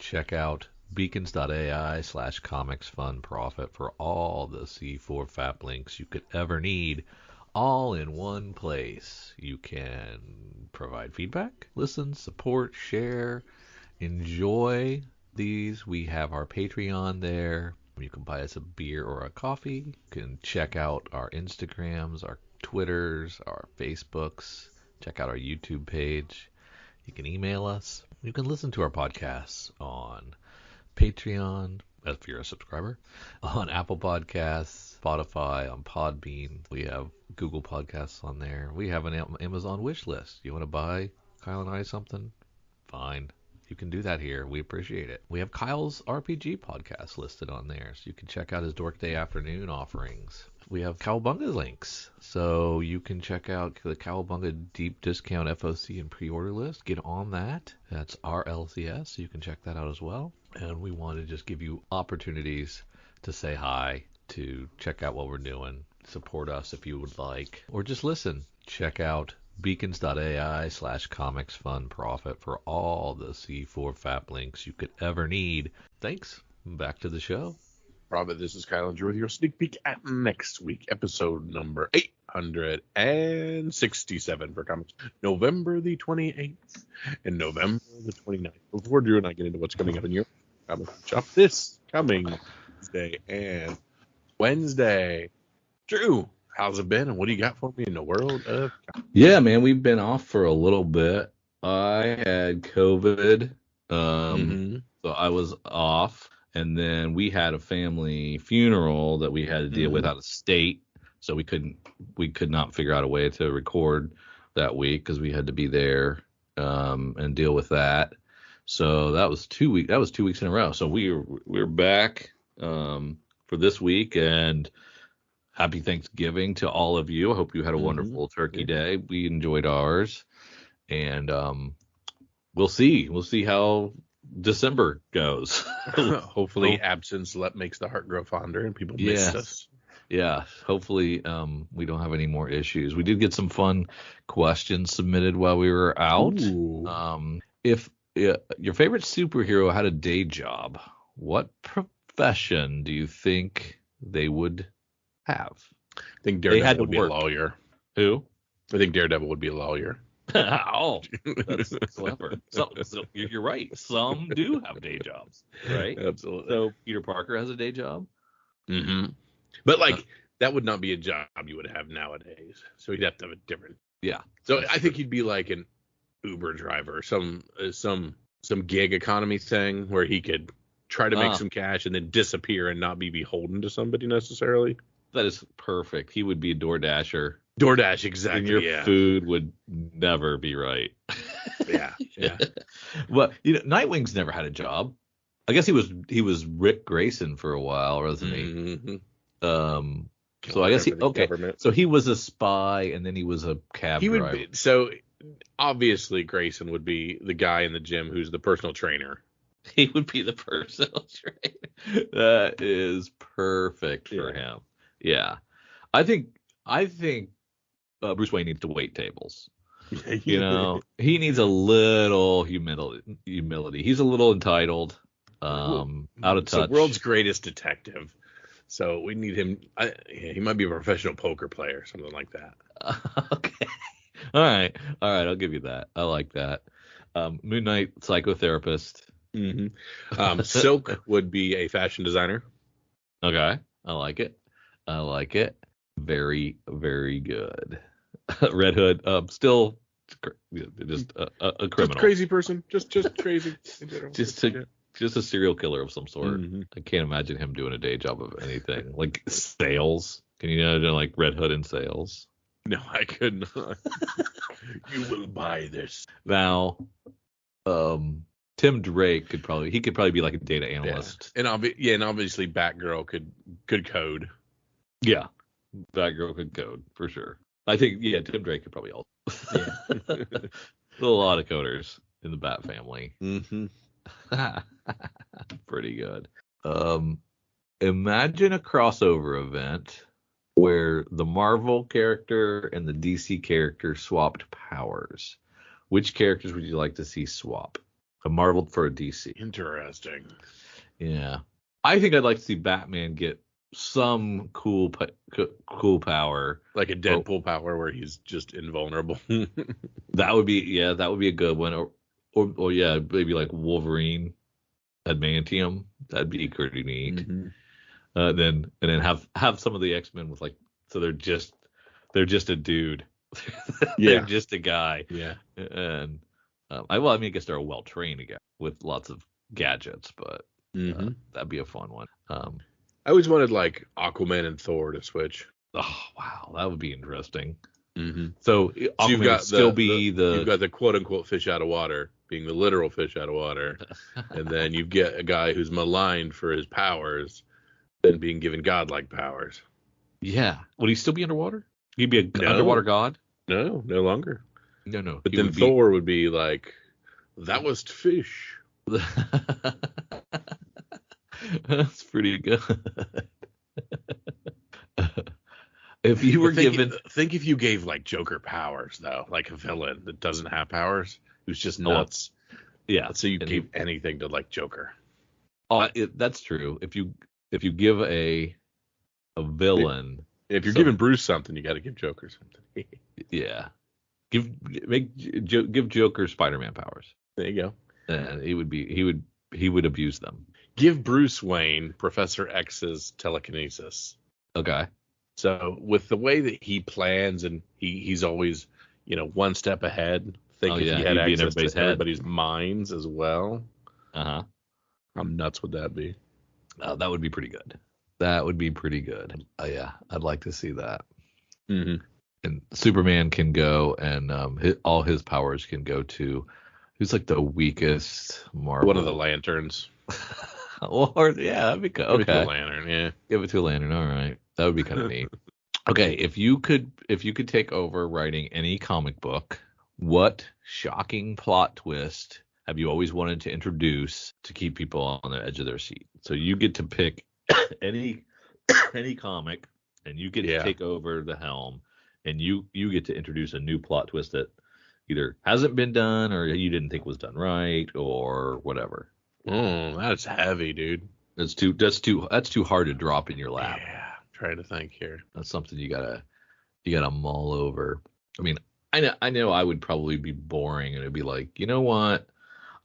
Check out beacons.ai/comicsfunprofit for all the C4 FAP links you could ever need, all in one place. You can provide feedback, listen, support, share, enjoy these. We have our Patreon there. You can buy us a beer or a coffee. You can check out our Instagrams, our Twitters, our Facebooks. Check out our YouTube page. You can email us. You can listen to our podcasts on Patreon, if you're a subscriber, on Apple Podcasts, Spotify, on Podbean. We have Google Podcasts on there. We have an Amazon wish list. You want to buy Kyle and I something? Fine. You can do that here. We appreciate it. We have Kyle's RPG podcast listed on there, so you can check out his Dork Day Afternoon offerings. We have Cowabunga links, so you can check out the Cowabunga Deep Discount FOC and pre-order list. Get on that. That's RLCS, so you can check that out as well. And we want to just give you opportunities to say hi, to check out what we're doing, support us if you would like, or just listen. Check out beacons.ai/comicsfunprofit for all the C4 FAP links you could ever need. Thanks. Back to the show. Profit, this is Kyle and Drew with your sneak peek at next week, episode number 867 for comics, November the 28th and November the 29th. Before Drew and I get into what's coming up in your comic shop this coming Tuesday and Wednesday, Drew, how's it been, and what do you got for me in the world of comics? Yeah, man, we've been off for a little bit. I had COVID, so I was off, and then we had a family funeral that we had to deal with out of state, so we could not figure out a way to record that week because we had to be there and deal with that. So that was 2 weeks. That was 2 weeks in a row. So we're back for this week, and happy Thanksgiving to all of you. I hope you had a wonderful Turkey Day. We enjoyed ours, and we'll see. We'll see how December goes. Hopefully, absence makes the heart grow fonder, and people miss us. Yeah. Hopefully, we don't have any more issues. We did get some fun questions submitted while we were out. If your favorite superhero had a day job, what profession do you think they would have? I think Daredevil would be a lawyer. Who? I think Daredevil would be a lawyer. Oh, that's clever. So you're right. Some do have day jobs, right? Absolutely. So Peter Parker has a day job. But that would not be a job you would have nowadays. So he'd have to have a different. Yeah. So I think he'd be like an Uber driver, some gig economy thing where he could try to make some cash and then disappear and not be beholden to somebody necessarily. That is perfect. He would be a DoorDasher. DoorDash, exactly. And your food would never be right. Yeah. Well, Nightwing's never had a job. I guess he was Rick Grayson for a while, wasn't he? So I guess so he was a spy, and then he was a cab driver. So obviously Grayson would be the guy in the gym who's the personal trainer. He would be the personal trainer. That is perfect for him. Yeah. I think Bruce Wayne needs to wait tables. He needs a little humility. He's a little entitled, out of touch. The world's greatest detective. So we need him. He might be a professional poker player, something like that. Okay. All right. I'll give you that. I like that. Moon Knight, psychotherapist. Silk would be a fashion designer. Okay. I like it. Very, very good. Red Hood, still just a criminal. Just crazy person. Just crazy in general. Just a serial killer of some sort. I can't imagine him doing a day job of anything. Like sales. Can you imagine like Red Hood in sales? No, I could not. You will buy this. Now, Tim Drake could probably be like a data analyst. Yeah. And obviously Batgirl could code. Yeah. Batgirl could code for sure. I think Tim Drake could probably also. Yeah. There's a lot of coders in the Bat family. Pretty good. Imagine a crossover event where the Marvel character and the DC character swapped powers. Which characters would you like to see swap? A Marvel for a DC. Interesting. Yeah. I think I'd like to see Batman get some cool power. Like a Deadpool power where he's just invulnerable. That would be a good one. Or yeah, maybe like Wolverine adamantium. That'd be pretty neat. Mm-hmm. Then have some of the X-Men with like, so they're just a dude. They're just a guy. Yeah. And I guess they're a well-trained guy with lots of gadgets, but that'd be a fun one. I always wanted like Aquaman and Thor to switch. Oh wow, that would be interesting. Mm-hmm. So Aquaman you've got you've got the quote unquote fish out of water being the literal fish out of water, and then you get a guy who's maligned for his powers, then being given godlike powers. Yeah, would he still be underwater? He'd be an underwater god? No longer. No. But then Thor would be like, that was fish. That's pretty good. If you were think if you gave like Joker powers though, like a villain that doesn't have powers, who's just nuts. Yeah. So you gave anything to like Joker. That's true. If you give a villain, if you're giving Bruce something, you got to give Joker something. Yeah. Give Joker Spider-Man powers. There you go. And he would abuse them. Give Bruce Wayne Professor X's telekinesis. Okay. So with the way that he plans and he's always, one step ahead. Think if he had access to everybody's minds as well. Uh-huh. How nuts would that be? That would be pretty good. That would be pretty good. Yeah, I'd like to see that. Mm-hmm. And Superman can go, and all his powers can go to who's like the weakest Marvel. One of the Lanterns. That'd be good. Okay. Give it to a lantern, yeah. Give it to a lantern. All right, that would be kind of neat. Okay, if you could take over writing any comic book, what shocking plot twist have you always wanted to introduce to keep people on the edge of their seat? So you get to pick any comic, and you get to take over the helm, and you get to introduce a new plot twist that either hasn't been done or you didn't think was done right or whatever. Oh, that's heavy, dude. That's too hard to drop in your lap. Yeah, I'm trying to think here. That's something you gotta mull over. I mean, I know I would probably be boring, and it'd be like, you know what?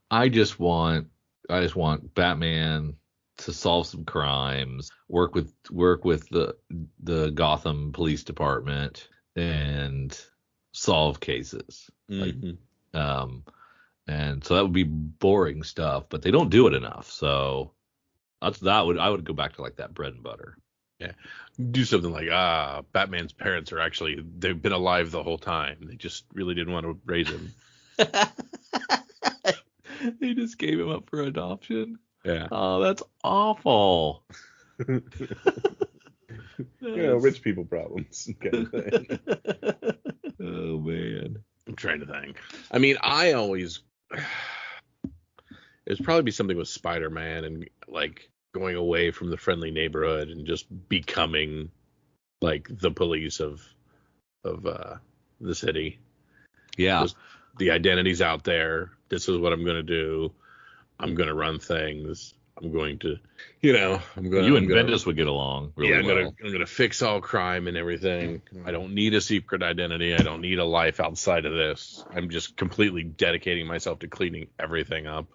I just want Batman to solve some crimes, work with the Gotham Police Department, and solve cases. Mm-hmm. And so that would be boring stuff, but they don't do it enough. So I would go back to like that bread and butter. Yeah. Do something like, Batman's parents they've been alive the whole time. They just really didn't want to raise him. They just gave him up for adoption. Yeah. Oh, that's awful. Rich people problems. Kind of thing. Oh man. I'm trying to think. I mean, it'd probably be something with Spider-Man and like going away from the friendly neighborhood and just becoming like the police of the city. Yeah. Just, the identity's out there. This is what I'm going to do. I'm going to run things. I'm going to, Bendis would get along really well. I'm going to fix all crime and everything. I don't need a secret identity. I don't need a life outside of this. I'm just completely dedicating myself to cleaning everything up.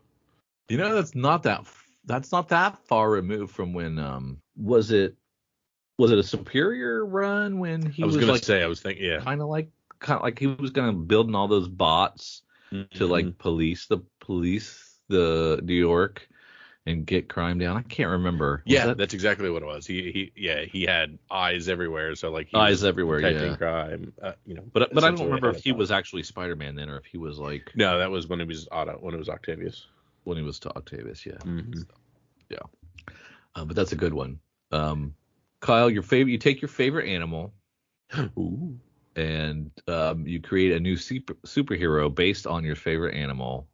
That's not that far removed from when was it a Superior run when he was thinking kind of like he was going to building all those bots to like police the New York and get crime down. I can't remember. That's exactly what it was. He had eyes everywhere, so like eyes everywhere, detecting crime. But I don't remember if he was actually Spider-Man then, or if he was like. No, that was when it was Octavius. When he was to Octavius, yeah. Mm-hmm. Yeah. But that's a good one. Kyle, you take your favorite animal. Ooh. And you create a new superhero based on your favorite animal.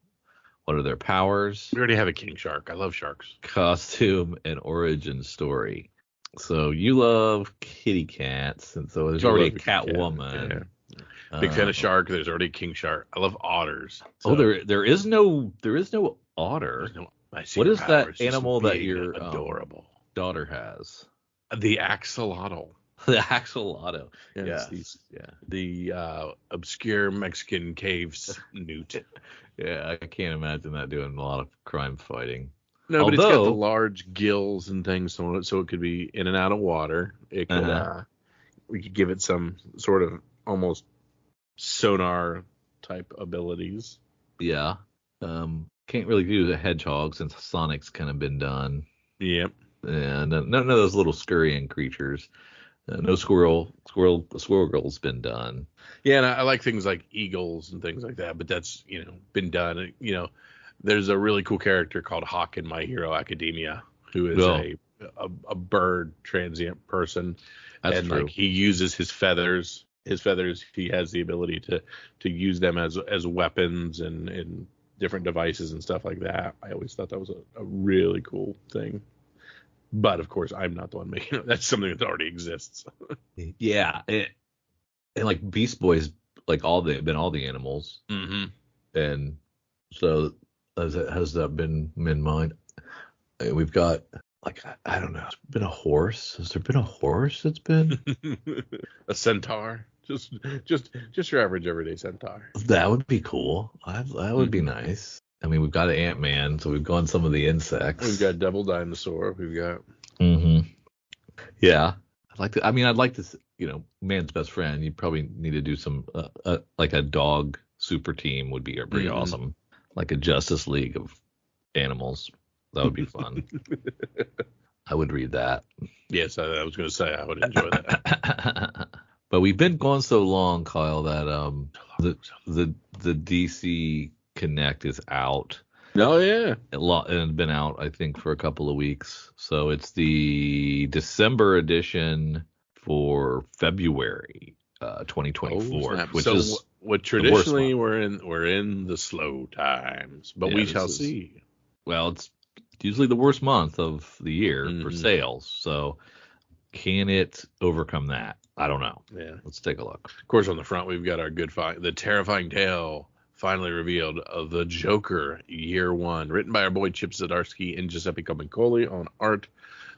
What are their powers? We already have a king shark. I love sharks. Costume and origin story. So you love kitty cats, and so there's already a cat woman. Yeah. Big fan of shark. There's already a king shark. I love otters. So. Oh, there is no otter. No, my What secret is power that is just animal that being your adorable? daughter has? The axolotl. The axolotl. Yes, Yes. Yeah. the obscure Mexican cave newt. Yeah, I can't imagine that doing a lot of crime fighting. No, but it's got the Although, large gills and things on it, so it could be in and out of water. It could, we could give it some sort of almost sonar type abilities. yeah, can't really do the hedgehog since Sonic's kind of been done. Yep. And none of those little scurrying creatures. No squirrel. The squirrel girl's been done. Yeah, and I like things like eagles and things like that, but that's, been done. There's a really cool character called Hawk in My Hero Academia who is Well, a bird transient person. that's And true. like he uses his feathers. His feathers, he has the ability to use them as weapons and different devices and stuff like that. I always thought that was a really cool thing. But of course, I'm not the one making it. That's something that already exists. Yeah, and like Beast Boys, like all the animals, Mm-hmm. and so has that been in mind? We've got like I don't know. It's been a horse. Has there been a horse that's been? A centaur, just your average everyday centaur. That would be cool. That would be nice. I mean, we've got an Ant-Man, so we've gone some of the insects. We've got Devil Dinosaur. We've got. Mm-hmm. Yeah, I'd like to. Man's best friend. You probably need to do some like a dog super team would be pretty awesome. Like a Justice League of animals. That would be fun. I would read that. Yes, I was going to say I would enjoy that. But we've been going so long, Kyle, that the DC Connect is out. Oh yeah, And it's been out, I think, for a couple of weeks. So it's the December edition for February 2024, which so is what traditionally we're in the slow times, but we shall see. Well, it's usually the worst month of the year for sales. So can it overcome that? I don't know. Yeah. Let's take a look. Of course, on the front, we've got our good find, the terrifying tale finally revealed of the Joker Year One, written by our boy Chip Zdarsky and Giuseppe Camuncoli on art.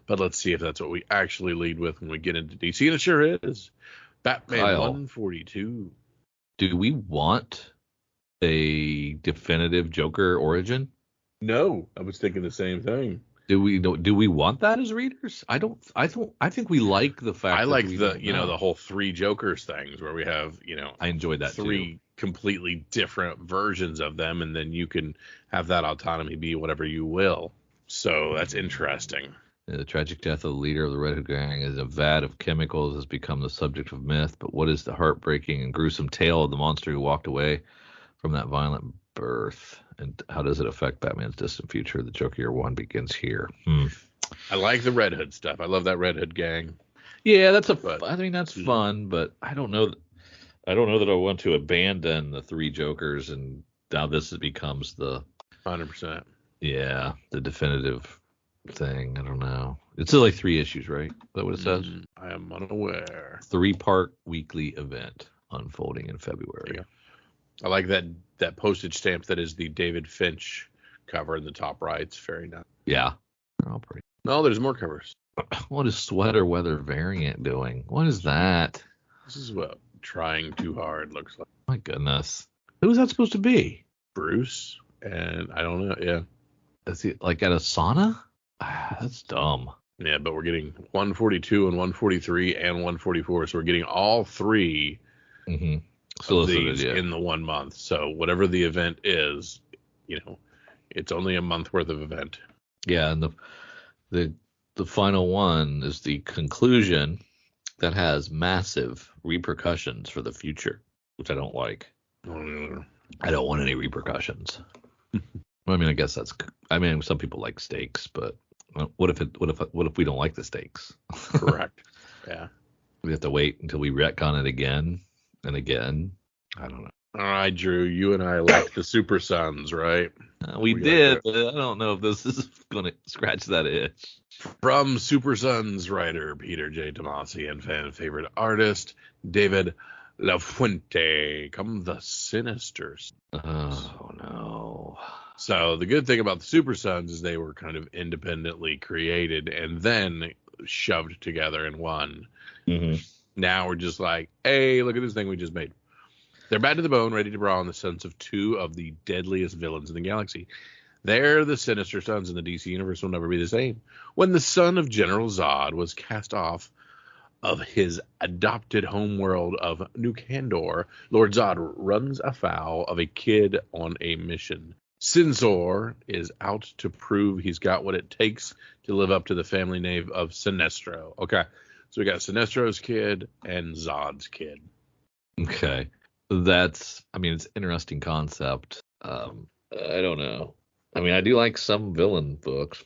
But let's see if that's what we actually lead with when we get into DC, and it sure is. Batman Kyle, 142. Do we want a definitive Joker origin? No, I was thinking the same thing. Do we want that as readers? I think we like the fact. I like the whole three Jokers things where we have I enjoyed that three completely different versions of them, and then you can have that autonomy be whatever you will. So that's interesting. The tragic death of the leader of the Red Hood Gang as a vat of chemicals has become the subject of myth. But what is the heartbreaking and gruesome tale of the monster who walked away from that violent birth? And how does it affect Batman's distant future? The Joker Year One begins here. I like the Red Hood stuff. I love that Red Hood gang. Yeah, that's fun, but I don't know that I want to abandon the three Jokers, and now this becomes the 100%. Yeah, the definitive thing. I don't know. It's only 3 issues, right? Is that what it says? I am unaware. 3-part weekly event unfolding in February. Yeah. I like that postage stamp that is the David Finch cover in the top right. It's very nice. Yeah. They're all pretty. No, there's more covers. What is Sweater Weather Variant doing? What is that? This is what Trying Too Hard looks like. My goodness. Who's that supposed to be? Bruce? And I don't know. Yeah. Is he like at a sauna? That's dumb. Yeah, but we're getting 142 and 143 and 144. So we're getting all 3 of these in the 1 month. So whatever the event is, it's only a month worth of event. Yeah, and the final one is the conclusion that has massive repercussions for the future, which I don't like. I don't want any repercussions. I mean, I guess some people like steaks, but what if we don't like the steaks? Correct. Yeah. We have to wait until we retcon it again and again. I don't know. All right, Drew, you and I like the Super Sons, right? We did, but I don't know if this is going to scratch that itch. From Super Sons writer Peter J. Tomasi and fan favorite artist David La Fuente, come the Sinisters. Oh, no. So the good thing about the Super Sons is they were kind of independently created and then shoved together in one. Mm-hmm. Now we're just like, hey, look at this thing we just made. They're bad to the bone, ready to brawl in the sense of two of the deadliest villains in the galaxy. They're the Sinister Sons, and the DC universe will never be the same. When the son of General Zod was cast off of his adopted homeworld of New Kandor, Lord Zod runs afoul of a kid on a mission. Sinzor is out to prove he's got what it takes to live up to the family name of Sinestro. Okay, so we got Sinestro's kid and Zod's kid. Okay. It's an interesting concept. I don't know. I mean, I do like some villain books.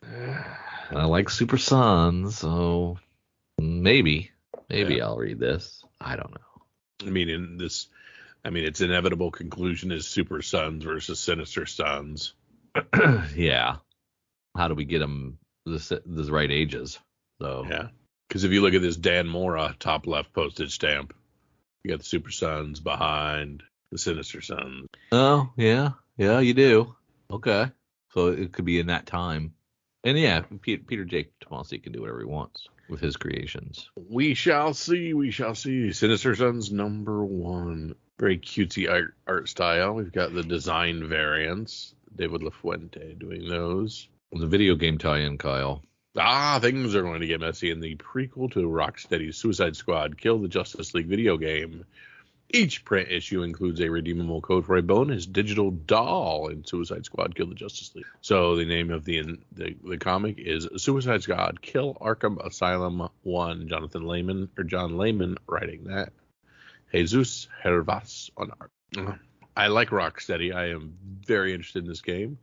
I like Super Sons, so maybe I'll read this. I don't know. I mean, its inevitable conclusion is Super Sons versus Sinister Sons. Yeah. How do we get them the right ages? So yeah, because if you look at this Dan Mora top left postage stamp, you got the Super Sons behind the Sinister Sons. Oh yeah, you do. Okay, so it could be in that time, and yeah, Peter J. Tomasi can do whatever he wants with his creations. We shall see. We shall see. Sinister Sons #1. Very cutesy art style. We've got the design variants. David LaFuente doing those. The video game tie-in, Kyle. Things are going to get messy in the prequel to Rocksteady's Suicide Squad Kill the Justice League video game. Each print issue includes a redeemable code for a bonus digital doll in Suicide Squad Kill the Justice League. So the name of the comic is Suicide Squad Kill Arkham Asylum 1. John Layman writing that. Jesus Hervas on art. I like Rocksteady. I am very interested in this game.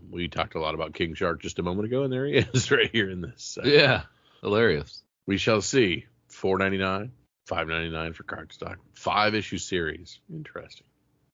We talked a lot about King Shark just a moment ago, and there he is right here in this. Yeah, hilarious. We shall see. $4.99, $5.99 for cardstock. 5-issue series. Interesting.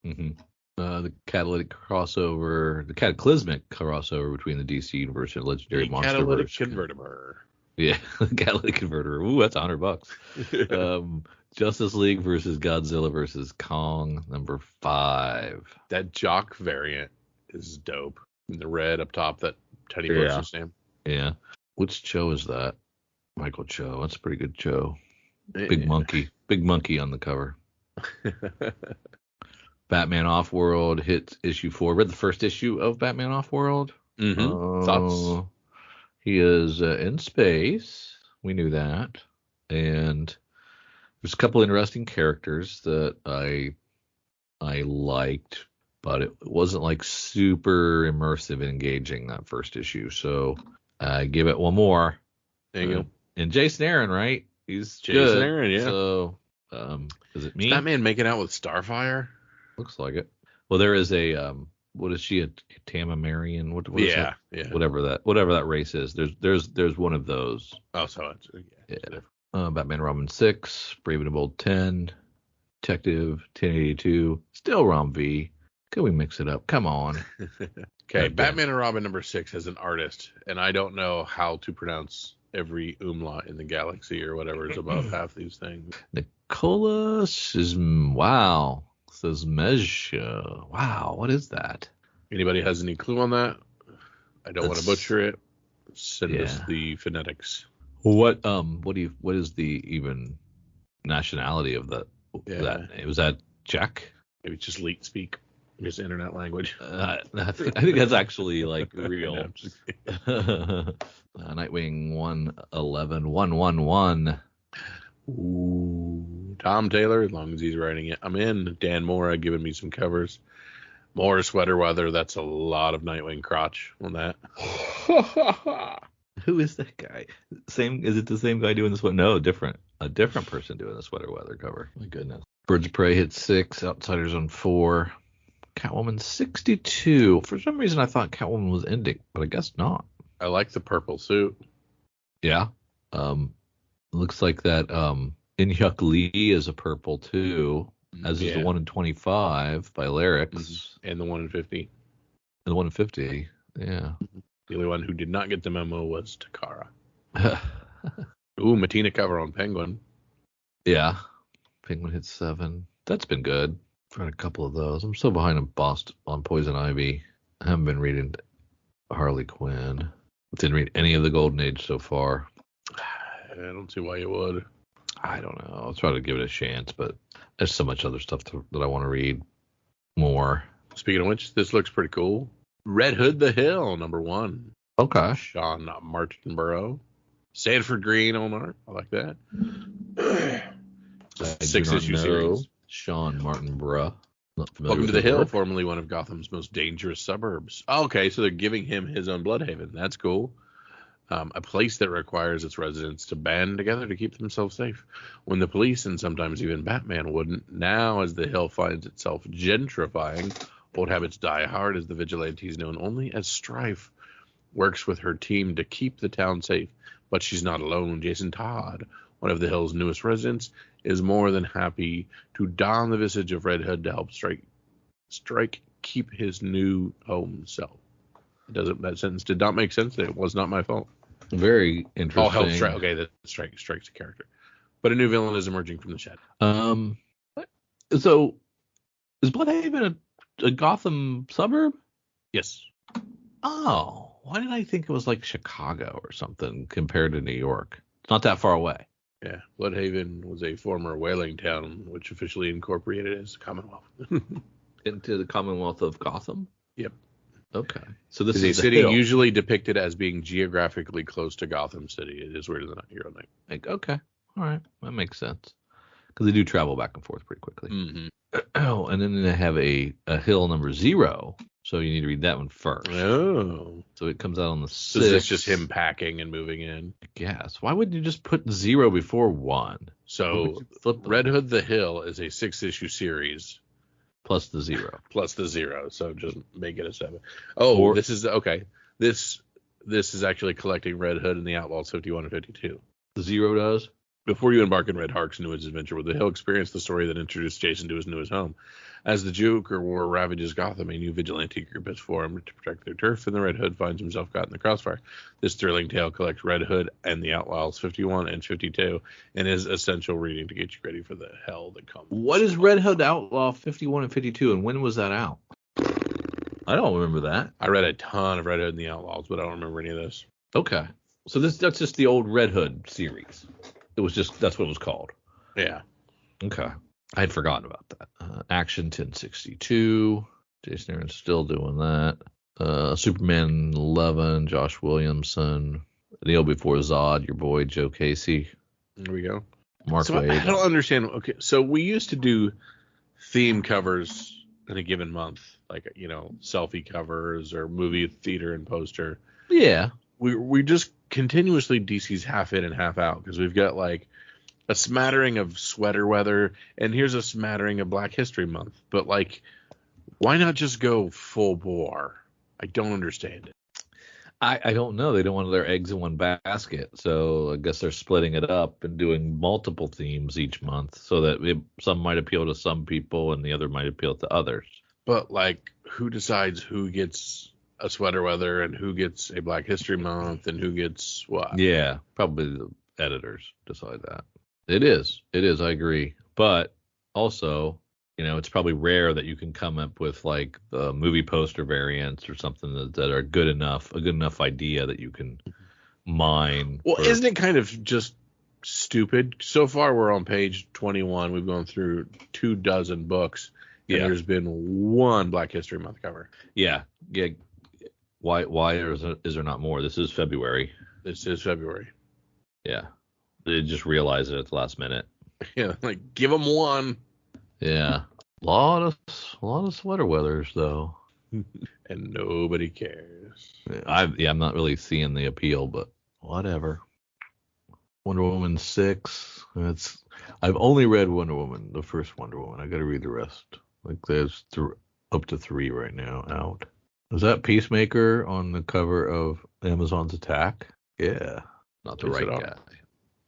Mm-hmm. The catalytic crossover, the cataclysmic crossover between the DC universe and Legendary Monsterverse. Catalytic converter. Yeah, catalytic converter. Ooh, that's $100. Justice League versus Godzilla versus Kong #5. That Jock variant is dope. In the red up top, that tiny poster stamp. Yeah. Which Cho is that? Michael Cho. That's a pretty good Cho. Big monkey on the cover. Batman Off-World hits issue 4. Read the first issue of Batman Off-World. Mm-hmm. Thoughts? He is in space. We knew that. And there's a couple interesting characters that I liked, but it wasn't like super immersive and engaging, that first issue. So I give it one more. There you go. And Jason Aaron, right? He's Jason good. Aaron, yeah. So is it me? Is Batman making out with Starfire? Looks like it. Well, there is a what is she, a Tamamarian? What is yeah, that? Yeah. Whatever that race is. There's one of those. Oh, so it's Batman Robin 6, Brave and Bold 10, Detective 1082, still Rom V. Can we mix it up? Come on. Okay, Batman and Robin #6 has an artist, and I don't know how to pronounce every umlaut in the galaxy or whatever is above half these things. Nicholas is, wow. Says Mej. Wow, what is that? Anybody has any clue on that? I don't want to butcher it. Send us the phonetics. What is the even nationality of that? That name? Was that Czech? Maybe it's just leet speak. Just internet language. I think that's actually like real. Nightwing 111 Ooh, Tom Taylor, as long as he's writing it. I'm in. Dan Mora giving me some covers. More sweater weather. That's a lot of Nightwing crotch on that. Who is that guy? Is it the same guy doing this one? No, different. A different person doing the sweater weather cover. My goodness. Birds of Prey hit 6. Outsiders on 4. Catwoman 62. For some reason, I thought Catwoman was ending, but I guess not. I like the purple suit. Yeah. Looks like that In-Hyuk Lee is a purple too, as is the one in 25 by Larix. And the one in 50. And the one in 50, yeah. The only one who did not get the memo was Takara. Ooh, Matina cover on Penguin. Yeah. Penguin hit 7. That's been good. I've read a couple of those. I'm still behind on Poison Ivy. I haven't been reading Harley Quinn. Didn't read any of the Golden Age so far. I don't see why you would. I don't know. I'll try to give it a chance, but there's so much other stuff that I want to read more. Speaking of which, this looks pretty cool. Red Hood the Hill, #1. Okay. Sean Martinborough. Sanford Green on art. I like that. I 6-issue series. Sean Martinborough. Not familiar Welcome with to the his Hill, work. formerly one of Gotham's most dangerous suburbs. Okay, so they're giving him his own Bloodhaven. That's cool. A place that requires its residents to band together to keep themselves safe. When the police and sometimes even Batman wouldn't, now as the Hill finds itself gentrifying, old habits die hard as the vigilantes known only as Strife works with her team to keep the town safe. But she's not alone. Jason Todd, one of the Hill's newest residents, is more than happy to don the visage of Red Hood to help Strike keep his new home self. That sentence did not make sense. It was not my fault. Very interesting. All help Strike. Okay, that Strike's a character. But a new villain is emerging from the shed. So is Bloodhaven a Gotham suburb? Yes. Oh, why did I think it was like Chicago or something compared to New York? It's not that far away. Yeah. Bloodhaven was a former whaling town, which officially incorporated as Commonwealth. Into the Commonwealth of Gotham? Yep. Okay. So this is is a city Hill. usually depicted as being geographically close to Gotham City. It is weirder than a hero name. Like, okay. All right. That makes sense. Because they do travel back and forth pretty quickly. Mm-hmm. Oh, and then they have a Hill #0. So you need to read that one first. Oh. So it comes out on the 6th. So is this just him packing and moving in? I guess. Why wouldn't you just put 0 before 1? So Red Hood the Hill is a 6-issue series. Plus the 0. Plus the 0. So just make it a 7. Oh, this is okay. This is actually collecting Red Hood and the Outlaws 51 and 52. The 0 does? Before you embark on Red Hark's newest adventure with the Hill, experience the story that introduced Jason to his newest home. As the Joker War ravages Gotham, a new vigilante group has formed to protect their turf, and the Red Hood finds himself caught in the crossfire. This thrilling tale collects Red Hood and the Outlaws 51 and 52, and is essential reading to get you ready for the hell that comes. What is Red Hood Outlaw 51 and 52, and when was that out? I don't remember that. I read a ton of Red Hood and the Outlaws, but I don't remember any of this. Okay. So that's just the old Red Hood series. That's what it was called. Yeah. Okay. I had forgotten about that. Action 1062. Jason Aaron's still doing that. Superman 11. Josh Williamson. Neil Before Zod. Your boy Joe Casey. There we go. Mark so Waid. I don't understand. Okay, so we used to do theme covers in a given month, like selfie covers or movie theater and poster. Yeah. We just continuously DC's half in and half out because we've got like a smattering of sweater weather and here's a smattering of Black History Month. But like, why not just go full bore? I don't understand it. I don't know. They don't want their eggs in one basket, so I guess they're splitting it up and doing multiple themes each month so that some might appeal to some people and the other might appeal to others. But like, who decides who gets a sweater weather and who gets a Black History Month and who gets what? Yeah, probably the editors decide that. It is. I agree. But also, it's probably rare that you can come up with like the movie poster variants or something that are a good enough idea that you can mine. Well, isn't it kind of just stupid? So far, we're on page 21. We've gone through 24 books. And there's been one Black History Month cover. Yeah. Why is there not more? This is February. Yeah. They just realized it at the last minute. Yeah, like give them one. Yeah. A lot of sweater weathers though. And nobody cares. I'm not really seeing the appeal, but whatever. Wonder Woman 6. I've only read Wonder Woman, the first Wonder Woman. I got to read the rest. Like there's up to 3 right now out. Is that Peacemaker on the cover of Amazon's Attack? Yeah. Not the right guy.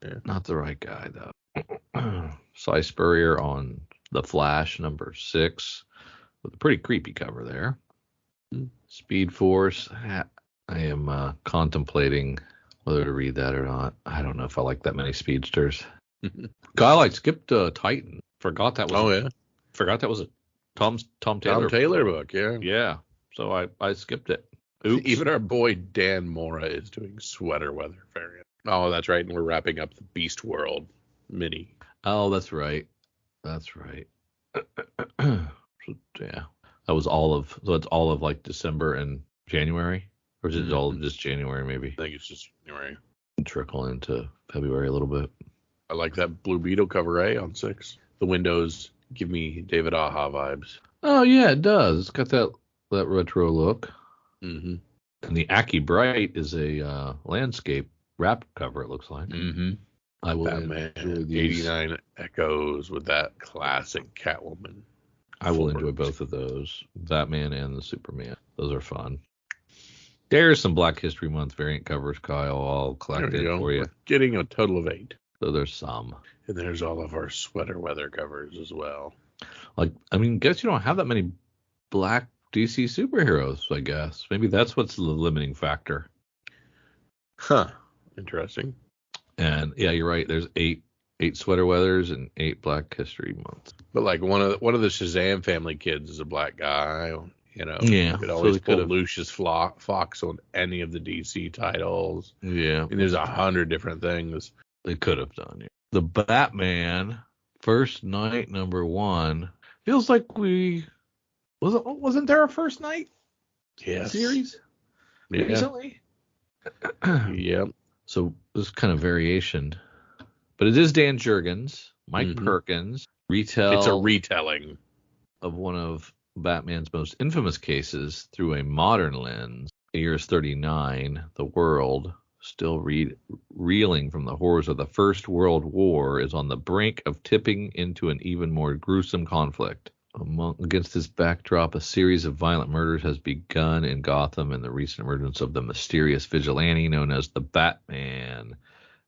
Yeah. Not the right guy though. Cy Spurrier on The Flash #6 with a pretty creepy cover there. Speed Force. I am contemplating whether to read that or not. I don't know if I like that many speedsters. Guy like skipped Titan Forgot that was Oh yeah, forgot that was a Tom Taylor. Tom Taylor book. Yeah. Yeah. So I skipped it. Oops. Even our boy Dan Mora is doing sweater weather variant. Oh, that's right. And we're wrapping up the Beast World mini. Oh, that's right. That's right. So, yeah. That was all of, so it's all of like December and January? Or is it all of just January maybe? I think it's just January. Trickle into February a little bit. I like that Blue Beetle cover A on 6. The windows give me David Aja vibes. Oh, yeah, it does. It's got that retro look. Mm-hmm. And the Aki Bright is a landscape wrap cover, it looks like. Mm-hmm. I will Batman enjoy these. 89 Echoes with that classic Catwoman. I will enjoy both of those, Batman and the Superman. Those are fun. There's some Black History Month variant covers, Kyle, all collected for you. We're getting a total of 8. So there's some. And there's all of our sweater weather covers as well. Like, I mean, guess you don't have that many Black DC superheroes, I guess. Maybe that's what's the limiting factor. Huh. Interesting. And yeah, you're right. There's eight sweater weathers and 8 Black History Months. But like one of the Shazam family kids is a black guy. You know, yeah, you could always pull Lucius Fox on any of the DC titles. Yeah, I mean, there's 100 different things they could have done. Yeah. The Batman First Night #1 feels like wasn't there a First Night series recently? Yep. So this kind of variation, but it is Dan Jurgens, Mike Perkins, It's a retelling of one of Batman's most infamous cases through a modern lens. The year is 39. The world, still reeling from the horrors of the First World War, is on the brink of tipping into an even more gruesome conflict. Against this backdrop, a series of violent murders has begun in Gotham, and the recent emergence of the mysterious vigilante known as the Batman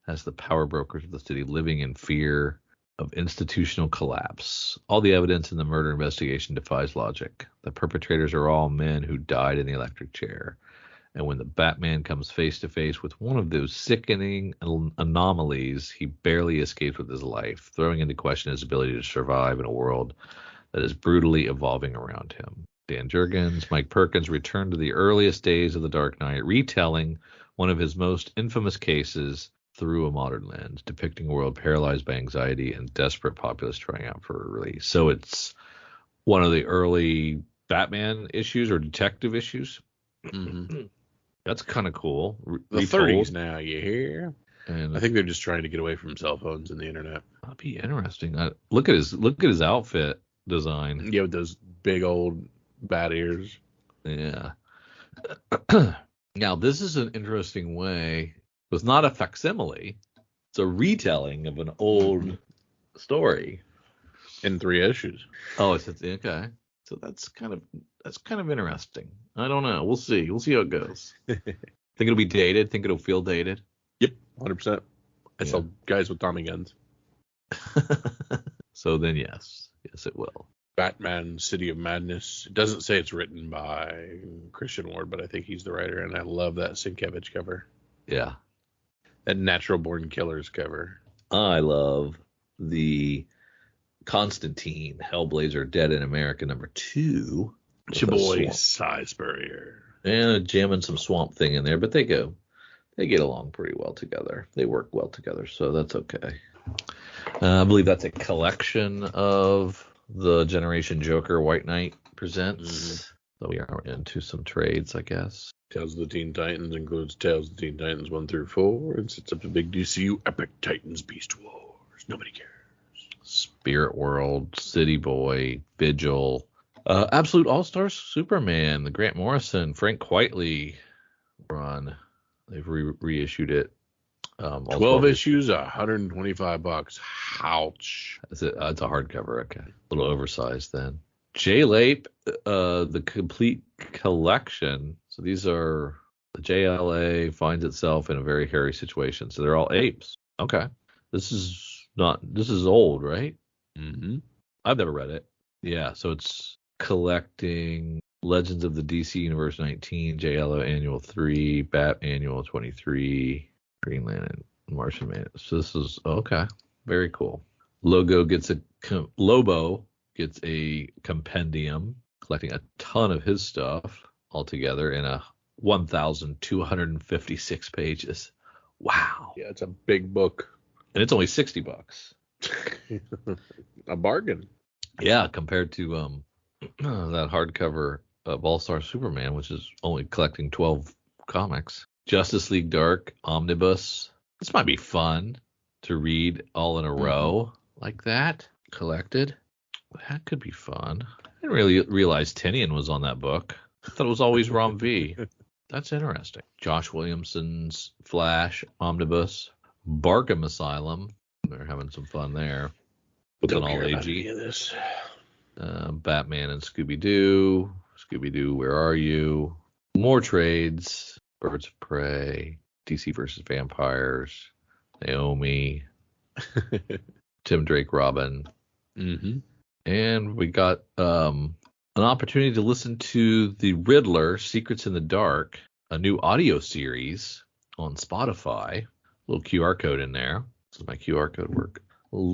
has the power brokers of the city living in fear of institutional collapse. All the evidence in the murder investigation defies logic. The perpetrators are all men who died in the electric chair. And when the Batman comes face to face with one of those sickening anomalies, he barely escapes with his life, throwing into question his ability to survive in a world that is brutally evolving around him. Dan Jurgens, Mike Perkins return to the earliest days of the Dark Knight, retelling one of his most infamous cases through a modern lens, depicting a world paralyzed by anxiety and desperate populace trying out for a release. So it's one of the early Batman issues or detective issues. Mm-hmm. That's kind of cool. The 30s now, you hear? And I think they're just trying to get away from cell phones and the internet. That'd be interesting. Look at his outfit design. Yeah, with those big old bat ears. Yeah. Now this is an interesting way. It's not a facsimile. It's a retelling of an old story in 3 issues. Oh, it's okay. So that's kind of interesting. I don't know. We'll see. We'll see how it goes. Think it'll be dated? Think it'll feel dated? Yep, 100%. I saw guys with Tommy guns. So then, yes, it will. Batman: City of Madness. It doesn't say it's written by Christian Ward, but I think he's the writer, and I love that Sienkiewicz cover. Yeah. That Natural Born Killers cover. I love the Constantine Hellblazer Dead in America #2. It's your boy Cy Spurrier. And jamming some Swamp Thing in there, but they get along pretty well together. They work well together, so that's okay. I believe that's a collection of the Generation Joker White Knight presents. So we are into some trades, I guess. Tales of the Teen Titans includes Tales of the Teen Titans 1 through 4 and sets up the big DCU Epic Titans Beast Wars. Nobody cares. Spirit World, City Boy, Vigil, Absolute All-Stars Superman, the Grant Morrison, Frank Quitely run. They've reissued it. 12 issues, $125. Ouch. It's a hardcover. Okay. A little oversized then. J-Lape, the complete collection. So these are the JLA finds itself in a very hairy situation. So they're all apes. Okay. This is old, right? Mm-hmm. I've never read it. Yeah. So it's collecting Legends of the DC Universe 19, JLO Annual 3, Bat Annual 23, Green Lantern, Martian Man. So this is okay. Very cool. Logo gets a Lobo gets a compendium collecting a ton of his stuff altogether in a 1,256 pages. Wow. Yeah, it's a big book. And it's only $60. A bargain. Yeah, compared to that hardcover of All-Star Superman, which is only collecting 12 comics. Justice League Dark Omnibus. This might be fun to read all in a row like that, collected. That could be fun. I didn't really realize Tinian was on that book. I thought it was always Rom V. That's interesting. Josh Williamson's Flash Omnibus. Barkham Asylum. They're having some fun there. With an all-agey. Batman and Scooby-Doo. Scooby-Doo, Where Are You? More trades. Birds of Prey. DC versus Vampires. Naomi. Tim Drake Robin. Mm-hmm. And we got an opportunity to listen to The Riddler, Secrets in the Dark, a new audio series on Spotify. Little QR code in there. Does my QR code work?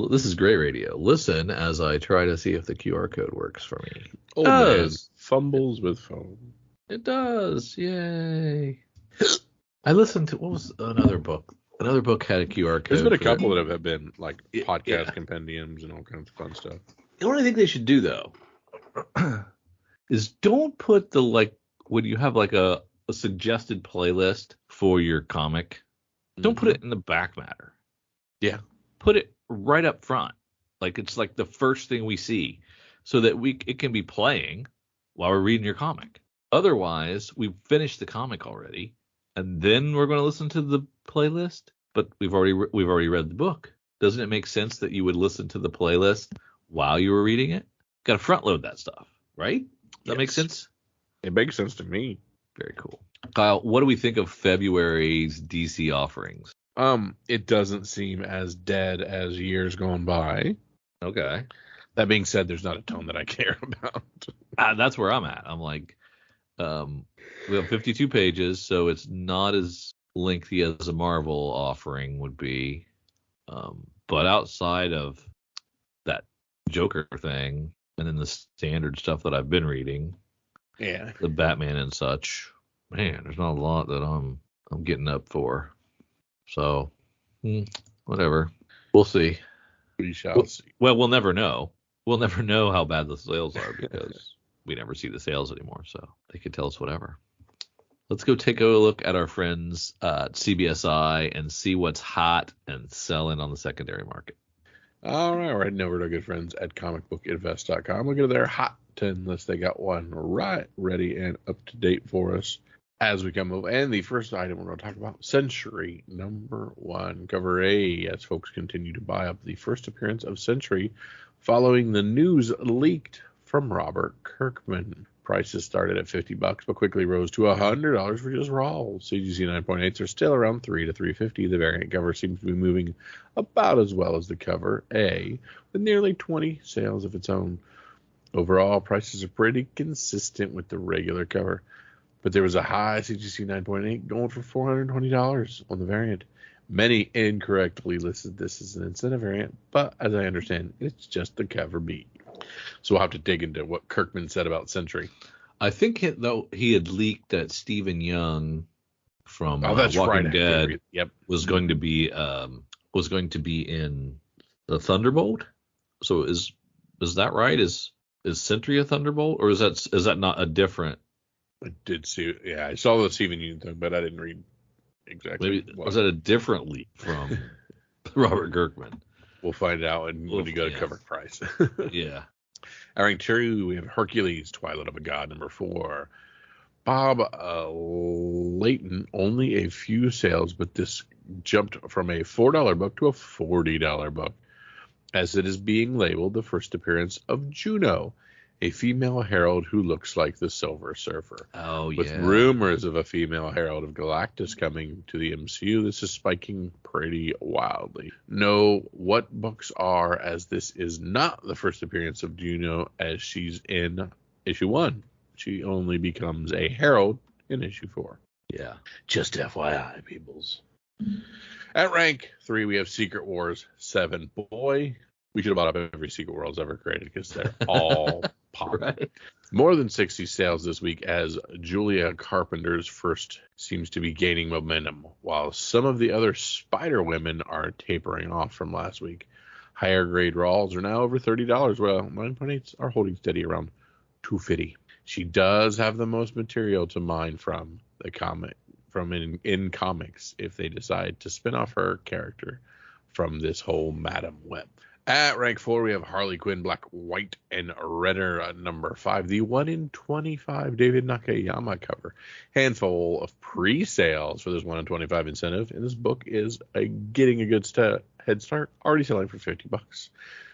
This is great radio. Listen as I try to see if the QR code works for me. Old man fumbles with phone. It does. Yay. I listened to, what was another book? Another book had a QR code. There's been a couple that have been like podcast compendiums and all kinds of fun stuff. You know what I think they should do, though? Is don't put the, like, when you have like a suggested playlist for your comic, don't put it in the back matter. Yeah. Put it right up front. Like it's like the first thing we see so that it can be playing while we're reading your comic. Otherwise, we've finished the comic already and then we're going to listen to the playlist, but we've already read the book. Doesn't it make sense that you would listen to the playlist while you were reading it? Got to front load that stuff, right? Does that make sense? It makes sense to me. Very cool. Kyle, what do we think of February's DC offerings? It doesn't seem as dead as years gone by. Okay. That being said, there's not a ton that I care about. That's where I'm at. I'm like, we have 52 pages, so it's not as lengthy as a Marvel offering would be. But outside of that Joker thing, and then the standard stuff that I've been reading, the Batman and such, man, there's not a lot that I'm getting up for. So, whatever. We'll see. We shall see. Well, we'll never know. We'll never know how bad the sales are because we never see the sales anymore. So they could tell us whatever. Let's go take a look at our friends at CBSI and see what's hot and selling on the secondary market. All right, we're heading over to our good friends at comicbookinvest.com. Look at their hot 10 list. They got one right ready and up to date for us as we come over. And the first item we're going to talk about, Century #1, cover A, as folks continue to buy up the first appearance of Century following the news leaked from Robert Kirkman. Prices started at $50, but quickly rose to $100 for just raw. CGC 9.8s are still around $3 to $3.50. The variant cover seems to be moving about as well as the cover A, with nearly 20 sales of its own. Overall, prices are pretty consistent with the regular cover, but there was a high CGC 9.8 going for $420 on the variant. Many incorrectly listed this as an incentive variant, but as I understand, it's just the cover B. So we'll have to dig into what Kirkman said about Century. I think he had leaked that Stephen Young from that's Walking right. Dead Yep. was going to be in the Thunderbolt. So is that right? Is Sentry a Thunderbolt, or is that not a different? I did see. Yeah, I saw the Stephen Young thing, but I didn't read exactly. Maybe was that a different leak from Robert Kirkman? We'll find out when you go to cover price. Yeah. At rank 2, we have Hercules, Twilight of a God, #4. Bob Layton, only a few sales, but this jumped from a $4 book to a $40 book, as it is being labeled the first appearance of Juno, a female herald who looks like the Silver Surfer. Oh, yeah. With rumors of a female herald of Galactus coming to the MCU, this is spiking pretty wildly. Know what books are, as this is not the first appearance of Juno, as she's in issue 1. She only becomes a herald in issue 4. Yeah. Just FYI, peoples. At rank 3, we have Secret Wars 7. Boy, We should have bought up every Secret World's ever created because they're all pop. Right. More than 60 sales this week as Julia Carpenter's first seems to be gaining momentum, while some of the other Spider Women are tapering off from last week. Higher grade Rawls are now over $30, while 9.8s are holding steady around $2.50. She does have the most material to mine from the comic in comics if they decide to spin off her character from this whole Madam Web. At rank 4, we have Harley Quinn, Black, White, and Redder number 5, the 1 in 25 David Nakayama cover. Handful of pre-sales for this 1 in 25 incentive, and this book is getting a good head start, already selling for $50.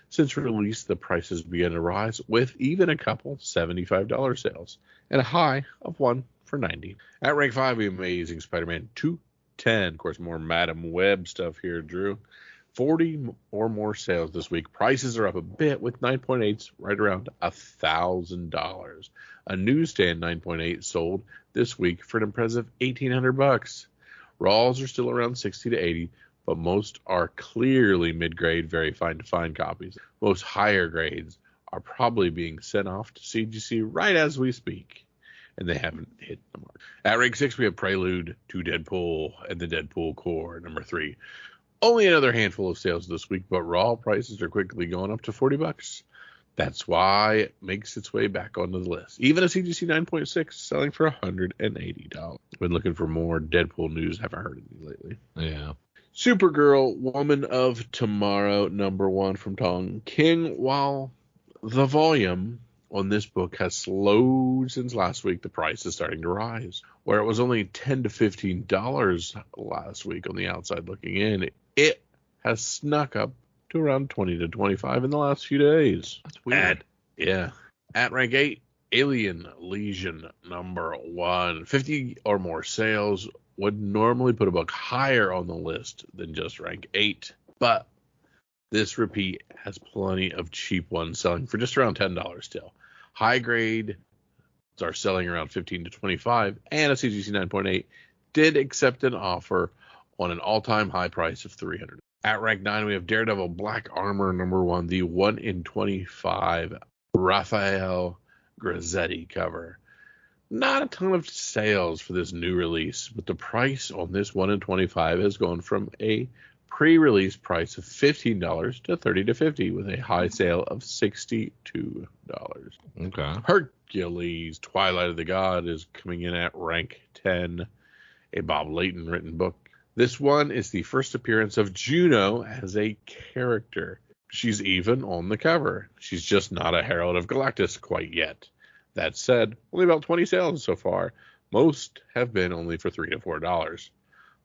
Since release, the prices began to rise, with even a couple $75 sales, and a high of one for $90. At rank 5, we have Amazing Spider-Man 210. Of course, more Madam Web stuff here, Drew. 40 or more sales this week. Prices are up a bit, with 9.8s right around $1,000. A newsstand 9.8 sold this week for an impressive $1,800. Raws are still around 60 to 80, but most are clearly mid-grade, very fine to find copies. Most higher grades are probably being sent off to CGC right as we speak, and they haven't hit the mark. At rank 6, we have Prelude to Deadpool and the Deadpool Core number 3. Only another handful of sales this week, but raw prices are quickly going up to $40. That's why it makes its way back onto the list. Even a CGC 9.6 selling for $180. Been looking for more Deadpool news. Haven't heard any lately. Yeah. Supergirl, Woman of Tomorrow, number 1 from Tom King. While the volume on this book has slowed since last week, the price is starting to rise. Where it was only $10 to $15 last week on the outside looking in, it has snuck up to around $20 to $25 in the last few days. That's weird. At rank 8, Alien Legion number 1. 50 or more sales would normally put a book higher on the list than just rank 8. But this repeat has plenty of cheap ones selling for just around $10 still. High grade are selling around $15 to $25, and a CGC 9.8 did accept an offer on an all-time high price of $300. At rank 9, we have Daredevil Black Armor number 1, the 1 in 25 Raphael Grassetti cover. Not a ton of sales for this new release, but the price on this 1 in 25 has gone from a pre-release price of $15 to $30 to $50, with a high sale of $62. Okay. Hercules, Twilight of the God is coming in at rank 10, a Bob Layton written book. This one is the first appearance of Juno as a character. She's even on the cover. She's just not a Herald of Galactus quite yet. That said, only about 20 sales so far. Most have been only for $3 to $4.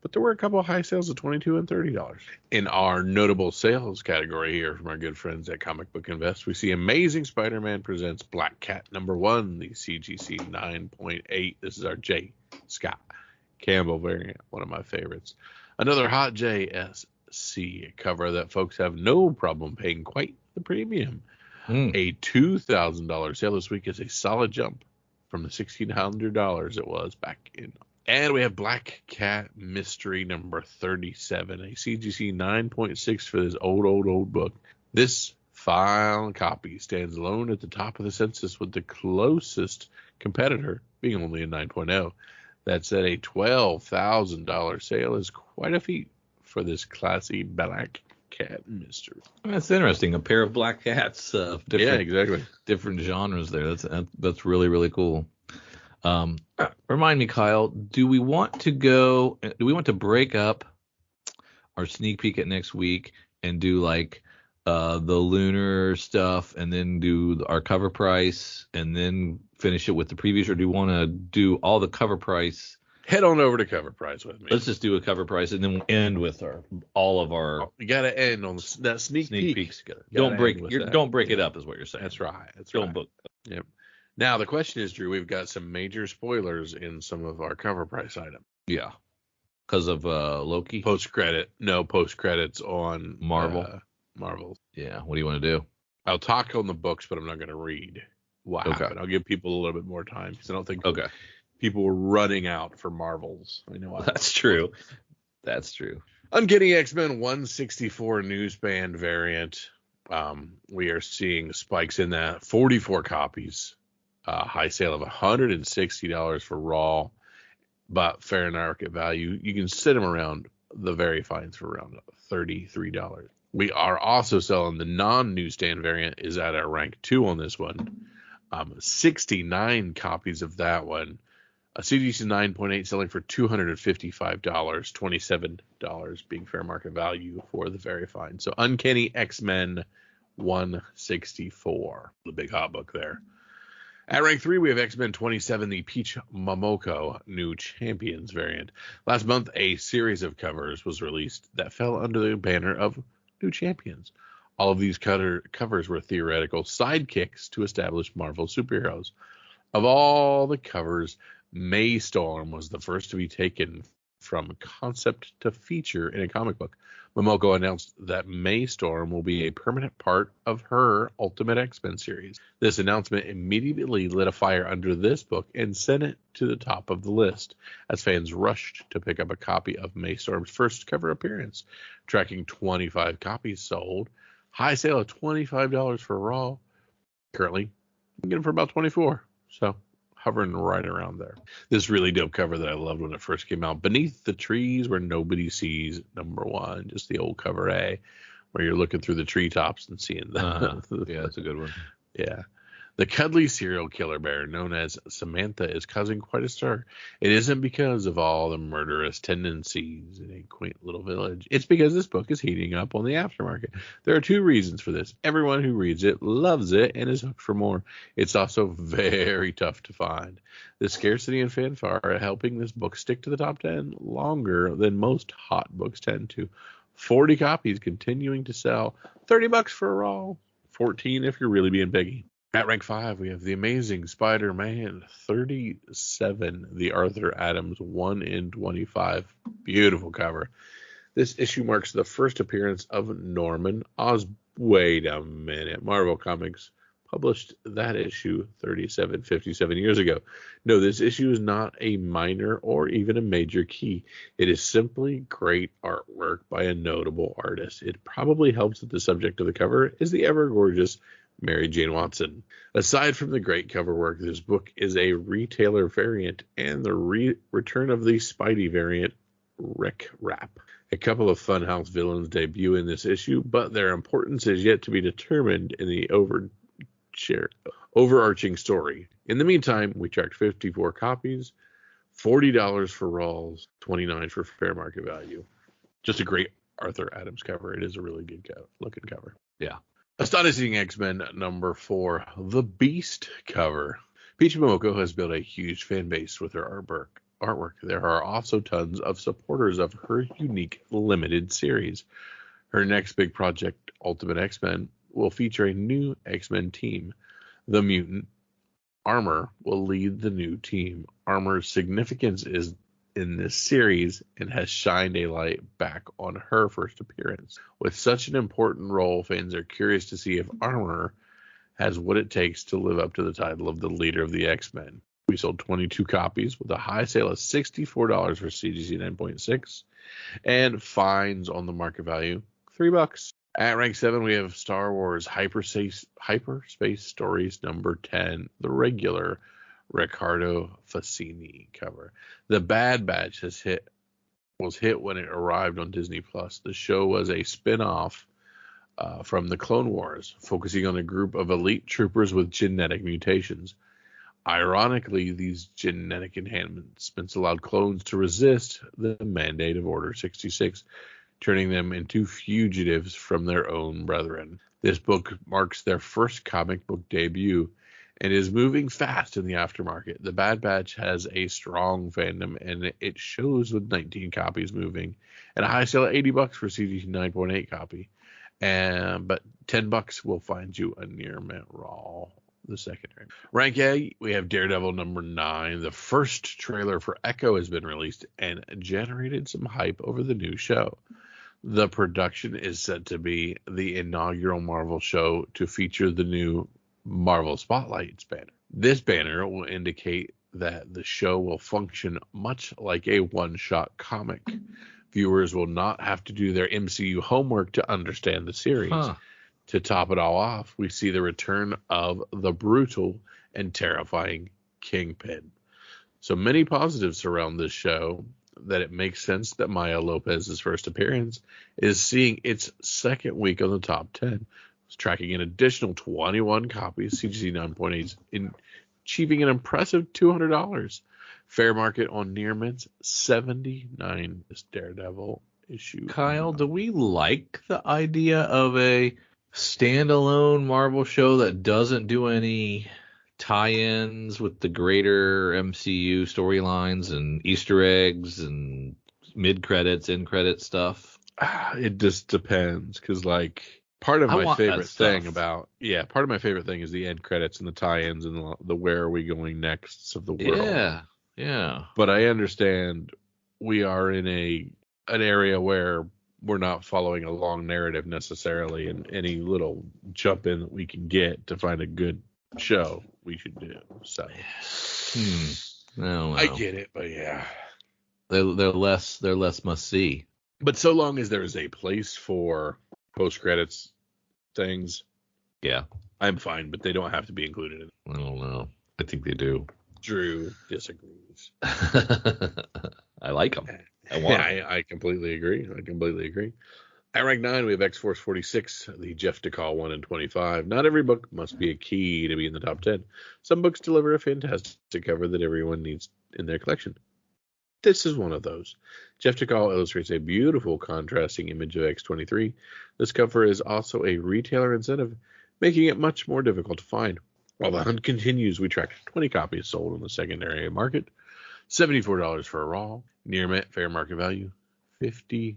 But there were a couple of high sales of $22 and $30. In our notable sales category here from our good friends at Comic Book Invest, we see Amazing Spider-Man Presents Black Cat number 1, the CGC 9.8. This is our J. Scott Campbell variant, one of my favorites. Another hot JSC cover that folks have no problem paying quite the premium. A $2,000 sale this week is a solid jump from the $1,600 it was back in. And we have Black Cat Mystery number 37, a CGC 9.6 for this old book. This fine copy stands alone at the top of the census, with the closest competitor being only a 9.0. That said, a $12,000 sale is quite a feat for this classy Black Cat Mystery. That's interesting. A pair of black cats. Exactly. Different genres there. That's really, really cool. Remind me, Kyle, do we want to break up our sneak peek at next week and do like the lunar stuff and then do our cover price and then finish it with the previews, or do we want to do all the cover price? Head on over to cover price with me. Let's just do a cover price and then we'll end with all of our. You got to end on that sneak peeks. Don't break it up, is what you're saying. That's right. Don't book. Yep. Now, the question is, Drew, we've got some major spoilers in some of our cover price items. Yeah. Because of Loki? Post-credits on Marvel. Marvel. Yeah. What do you want to do? I'll talk on the books, but I'm not going to read what happened. I'll give people a little bit more time because I don't think people were running out for Marvels. I know. That's true. That's true. Uncanny X-Men 164 newsband variant. We are seeing spikes in that. 44 copies. High sale of $160 for raw, but fair market value. You can sit them around the very fines for around $33. We are also selling the non-newsstand variant is at a rank 2 on this one. 69 copies of that one. A CGC 9.8 selling for $255, $27 being fair market value for the very fine. So Uncanny X-Men 164, the big hot book there. At rank 3, we have X-Men 27, the Peach Momoko New Champions variant. Last month, a series of covers was released that fell under the banner of New Champions. All of these covers were theoretical sidekicks to established Marvel superheroes. Of all the covers, Maystorm was the first to be taken from concept to feature in a comic book. Momoko announced that Maystorm will be a permanent part of her Ultimate X-Men series. This announcement immediately lit a fire under this book and sent it to the top of the list as fans rushed to pick up a copy of Maystorm's first cover appearance, tracking 25 copies sold. High sale of $25 for raw. Currently, you can get it for about $24. So hovering right around there. This really dope cover that I loved when it first came out. Beneath the Trees Where Nobody Sees, #1. Just the old cover A, where you're looking through the treetops and seeing the... Yeah, that's a good one. Yeah. The cuddly serial killer bear known as Samantha is causing quite a stir. It isn't because of all the murderous tendencies in a quaint little village. It's because this book is heating up on the aftermarket. There are 2 reasons for this. Everyone who reads it loves it and is hooked for more. It's also very tough to find. The scarcity and fanfare are helping this book stick to the top 10 longer than most hot books tend to. 40 copies continuing to sell. $30 for a raw. 14 if you're really being picky. At rank 5, we have The Amazing Spider-Man 37, the Arthur Adams 1 in 25. Beautiful cover. This issue marks the first appearance of Norman Osborn. Wait a minute. Marvel Comics published that issue 57 years ago. No, this issue is not a minor or even a major key. It is simply great artwork by a notable artist. It probably helps that the subject of the cover is the ever-gorgeous Mary Jane Watson. Aside from the great cover work, this book is a retailer variant and the return of the Spidey variant, Rick Rap. A couple of Funhouse villains debut in this issue, but their importance is yet to be determined in the overarching story. In the meantime, we tracked 54 copies, $40 for raws, $29 for fair market value. Just a great Arthur Adams cover. It is a really good looking cover. Yeah. Astonishing X-Men #4, the Beast cover. Peach Momoko has built a huge fan base with her artwork. There are also tons of supporters of her unique limited series. Her next big project, Ultimate X-Men, will feature a new X-Men team. The mutant Armor will lead the new team. Armor's significance is in this series and has shined a light back on her first appearance. With such an important role, fans are curious to see if Armor has what it takes to live up to the title of the leader of the X-Men. We sold 22 copies with a high sale of $64 for CGC 9.6 and fines on the market value $3. At rank 7, we have Star Wars Hyperspace Stories #10, the regular Riccardo Fassini cover. The Bad Batch was hit when it arrived on Disney Plus. The show was a spin-off from the Clone Wars, focusing on a group of elite troopers with genetic mutations. Ironically, these genetic enhancements allowed clones to resist the mandate of Order 66, turning them into fugitives from their own brethren. This book marks their first comic book debut and is moving fast in the aftermarket. The Bad Batch has a strong fandom, and it shows with 19 copies moving, and a high sale of $80 for CGC 9.8 copy. But $10 will find you a near mint raw, the secondary. Rank A, we have Daredevil #9. The first trailer for Echo has been released and generated some hype over the new show. The production is set to be the inaugural Marvel show to feature the new Marvel Spotlights banner. This banner will indicate that the show will function much like a one-shot comic. Viewers will not have to do their MCU homework to understand the series. To top it all off, we see the return of the brutal and terrifying Kingpin. So many positives surround this show that it makes sense that Maya Lopez's first appearance is seeing its second week on the top 10. It's tracking an additional 21 copies, CGC 9.8, in achieving an impressive $200. Fair market on Near-Mint's 79 is Daredevil issue. Kyle, do we like the idea of a standalone Marvel show that doesn't do any tie-ins with the greater MCU storylines and Easter eggs and mid-credits, end-credit stuff? It just depends, because like part of my favorite thing is the end credits and the tie-ins and the where are we going next of the world. Yeah. But I understand we are in an area where we're not following a long narrative necessarily, and any little jump in that we can get to find a good show we should do. So I get it, but yeah, they're less must see. But so long as there is a place for post credits things, yeah, I'm fine. But they don't have to be included in it. I don't know. I think they do. Drew disagrees. I like them. I completely agree. At rank 9, we have X-Force 46, the Jeff DeCall 1 in 25. Not every book must be a key to be in the top 10. Some books deliver a fantastic cover that everyone needs in their collection. This is one of those. Jeff DeCall illustrates a beautiful contrasting image of X-23. This cover is also a retailer incentive, making it much more difficult to find. While the hunt continues, we track 20 copies sold on the secondary market. $74 for a raw. Near-mint fair market value, $52.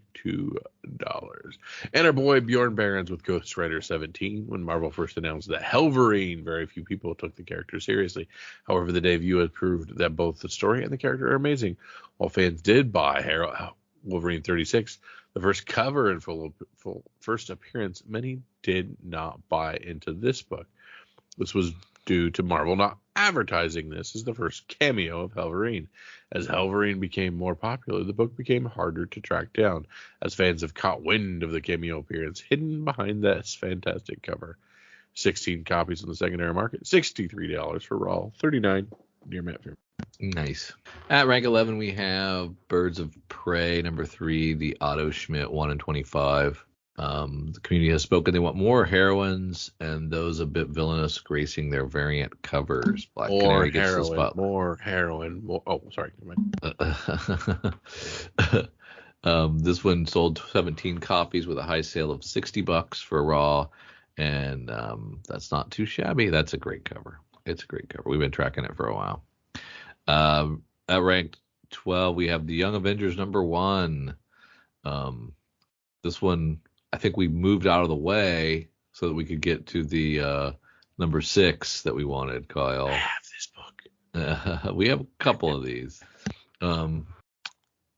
And our boy Bjorn Barons with Ghost Rider 17. When Marvel first announced that Helverine, very few people took the character seriously. However, the debut has proved that both the story and the character are amazing. While fans did buy Wolverine 36, the first cover and full first appearance, many did not buy into this book. This was due to Marvel not advertising this as the first cameo of Helverine. As Helverine became more popular, the book became harder to track down, as fans have caught wind of the cameo appearance hidden behind this fantastic cover. 16 copies in the secondary market, $63 for raw, $39 near Matt Fair. Nice. At rank 11, we have Birds of Prey, number 3, the Otto Schmidt 1 in 25. The community has spoken. They want more heroines and those a bit villainous gracing their variant covers. Black Canary gets the spot. More heroin. Oh, sorry. This one sold 17 copies with a high sale of $60 for raw, and that's not too shabby. That's a great cover. It's a great cover. We've been tracking it for a while. At rank 12, we have the Young Avengers number 1. This one, I think we moved out of the way so that we could get to the number 6 that we wanted, Kyle. I have this book. We have a couple of these.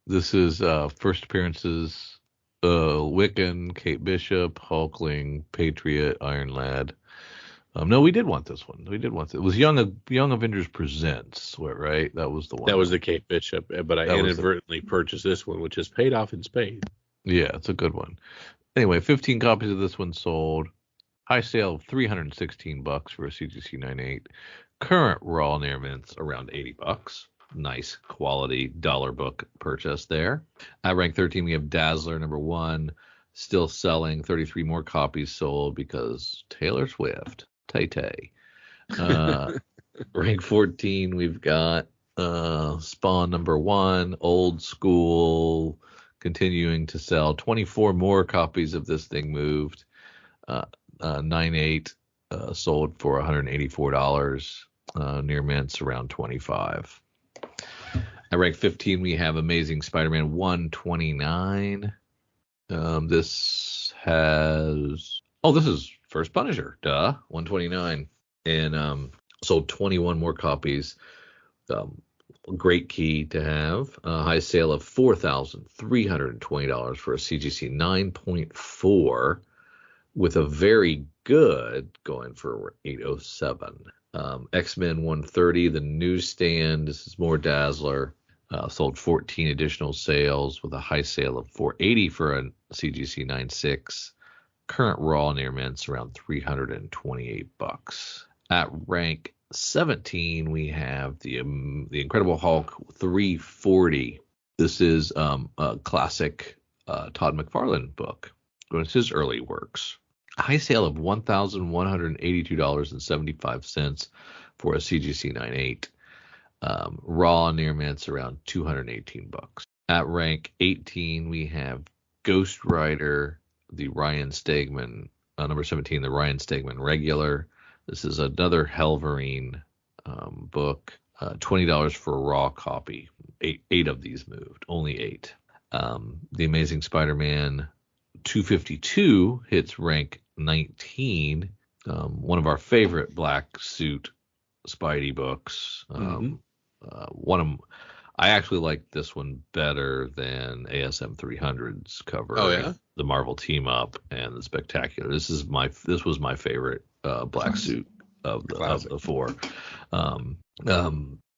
This is first appearances, Wiccan, Kate Bishop, Hulkling, Patriot, Iron Lad. No, we did want this one. It was Young Avengers Presents, right? That was the one. That was the Kate Bishop, but I inadvertently purchased this one, which is paid off in spades. Yeah, it's a good one. Anyway, 15 copies of this one sold. High sale of $316 for a CGC 9.8. Current raw near mints around $80. Nice quality dollar book purchase there. At rank 13, we have Dazzler number 1, still selling. 33 more copies sold because Taylor Swift. Tay-Tay. Rank 14, we've got Spawn number 1, old school, continuing to sell. 24 more copies of this thing moved. 9.8 sold for $184. Near mints around $25. At rank 15, we have Amazing Spider-Man 129. This is First Punisher, 129, and sold 21 more copies. Great key to have. High sale of $4,320 for a CGC 9.4, with a very good going for 807. X-Men 130, the newsstand. This is more Dazzler. Sold 14 additional sales with a high sale of $480 for a CGC 9.6. current Raw near mints around $328. At rank 17, we have the Incredible Hulk 340. This is a classic Todd McFarlane book. It's his early works. A high sale of $1,182.75 for a CGC 98. Raw near mints around $218. At rank 18, we have Ghost Rider, the Ryan Stegman, number 17, the Ryan Stegman regular. This is another Helverine book. $20 for a raw copy. Eight of these moved, only 8. The Amazing Spider-Man 252 hits rank 19. One of our favorite black suit Spidey books. One of them, I actually like this one better than ASM 300's cover. Oh yeah, the Marvel team up and the Spectacular. This was my favorite black suit of the 4.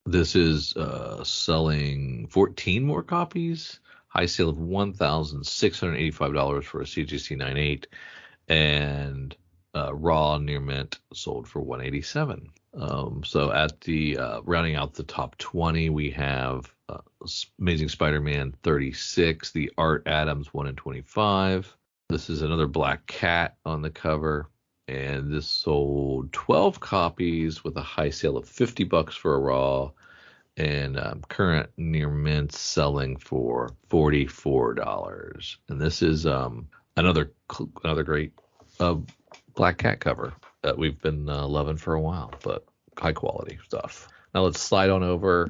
This is selling 14 more copies. High sale of $1,685 for a CGC 98, and raw near mint sold for $187. So at the rounding out the top 20, we have Amazing Spider-Man 36, the Art Adams 1 in 25. This is another black cat on the cover, and this sold 12 copies with a high sale of $50 for a raw, and current near mint selling for $44. And this is another great black cat cover that we've been loving for a while, but high quality stuff. Now let's slide on over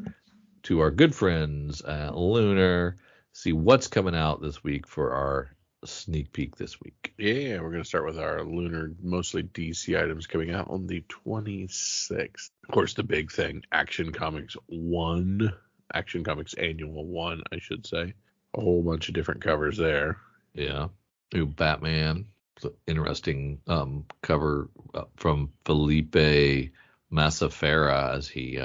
to our good friends at Lunar, see what's coming out this week for our sneak peek this week. Yeah, we're going to start with our Lunar, mostly DC items coming out on the 26th. Of course, the big thing, Action Comics Annual 1, I should say. A whole bunch of different covers there. Yeah. New Batman. Interesting cover from Felipe Massafera as he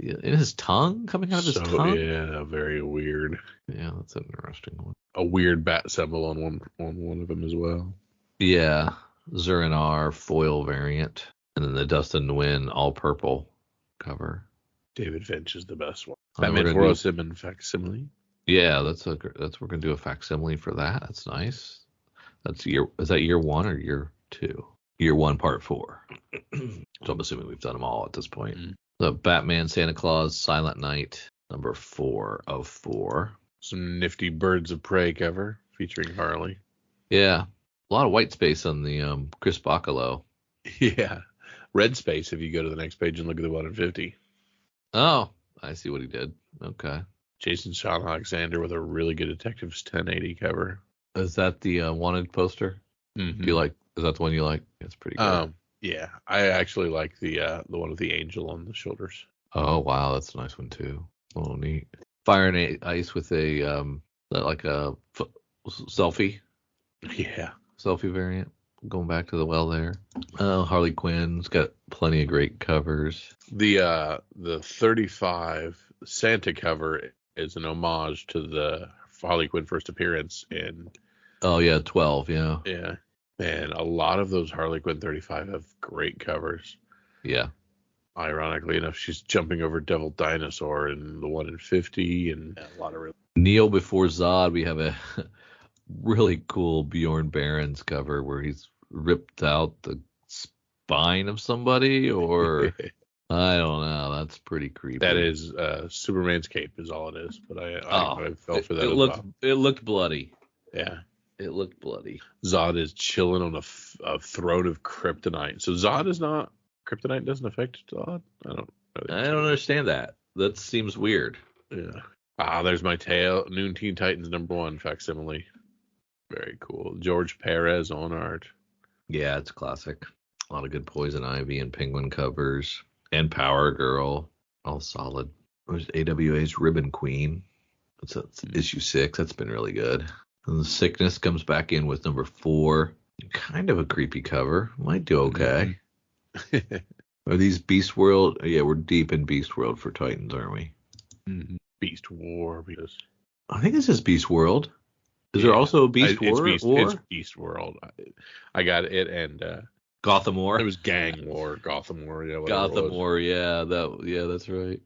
in his tongue, coming out of his tongue. Yeah, very weird. Yeah, that's an interesting one. A weird bat symbol on one of them as well. Yeah, Zur-En-Arrh foil variant, and then the Dustin Nguyen all purple cover. David Finch is the best one. Batman 407 facsimile. Yeah, we're gonna do a facsimile for that. That's nice. Is that year 1 or year 2? Year 1, part 4. So I'm assuming we've done them all at this point. Mm-hmm. The Batman Santa Claus Silent Night, number 4 of 4. Some nifty Birds of Prey cover featuring Harley. Yeah, a lot of white space on the Chris Bacalo. Yeah, red space if you go to the next page and look at the 150. Oh, I see what he did. Okay. Jason Shawn Alexander with a really good Detectives 1080 cover. Is that the wanted poster? Mm-hmm. Is that the one you like? It's pretty good. Yeah, I actually like the one with the angel on the shoulders. Oh wow, that's a nice one too. Oh neat. Fire and Ice with a selfie. Yeah, selfie variant. Going back to the well there. Harley Quinn's got plenty of great covers. The 35 Santa cover is an homage to the Harley Quinn first appearance in. Oh yeah, 12. Yeah. Yeah. And a lot of those Harley Quinn 35 have great covers. Yeah. Ironically enough, she's jumping over Devil Dinosaur in the 1 in 50 and a lot of Kneel Before Zod. We have a really cool Bjorn Barron's cover where he's ripped out the spine of somebody, or I don't know. That's pretty creepy. That is Superman's cape is all it is. But I fell for that. It looked bloody. Yeah. It looked bloody. Zod is chilling on a throne of kryptonite. So Zod is not. Kryptonite doesn't affect Zod? I don't understand that. That seems weird. Yeah. There's my tail. Noon Teen Titans #1 facsimile. Very cool. George Perez on art. Yeah, it's classic. A lot of good Poison Ivy and Penguin covers. And Power Girl. All solid. There's AWA's Ribbon Queen. It's issue 6. That's been really good. And the Sickness comes back in with number 4. Kind of a creepy cover. Might do okay. Are these Beast World? Yeah, we're deep in Beast World for Titans, aren't we? Beast War. I think this is Beast World. Is there also a It's War? Beast World. I got it, and Gotham War. it was Gang War, Gotham War, yeah, whatever it Gotham was. War, yeah, that's right.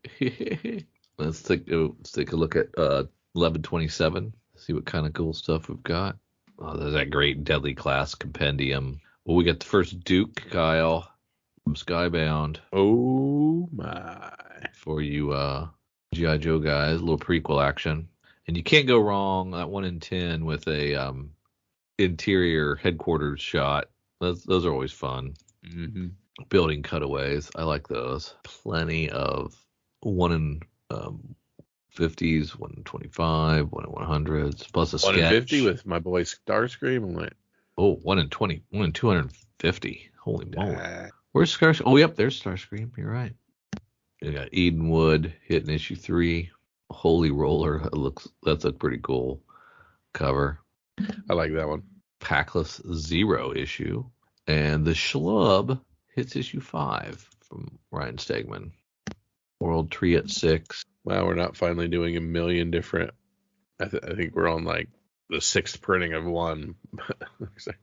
Let's take a look at 1127. See what kind of cool stuff we've got. Oh, there's that great Deadly Class Compendium. Well, we got the first Duke, Kyle, from Skybound. Oh my! For you G.I. Joe guys, a little prequel action. And you can't go wrong at 1 in 10 with a interior headquarters shot. Those are always fun. Mm-hmm. Building cutaways, I like those. Plenty of 1 in 50s, 1 in 25, 1 in 100s, plus a 1 in sketch. 50 with my boy Starscream. I'm like, oh, 1 in 20, 1 in 250. Holy moly! Where's Starscream? Oh, yep, there's Starscream. You're right. You got Edenwood hitting issue 3. Holy Roller. That's a pretty cool cover. I like that one. Packless 0 issue. And the Schlub hits issue 5 from Ryan Stegman. World Tree at 6. Wow, we're not finally doing a million different. I think we're on like the 6th printing of one. Looks like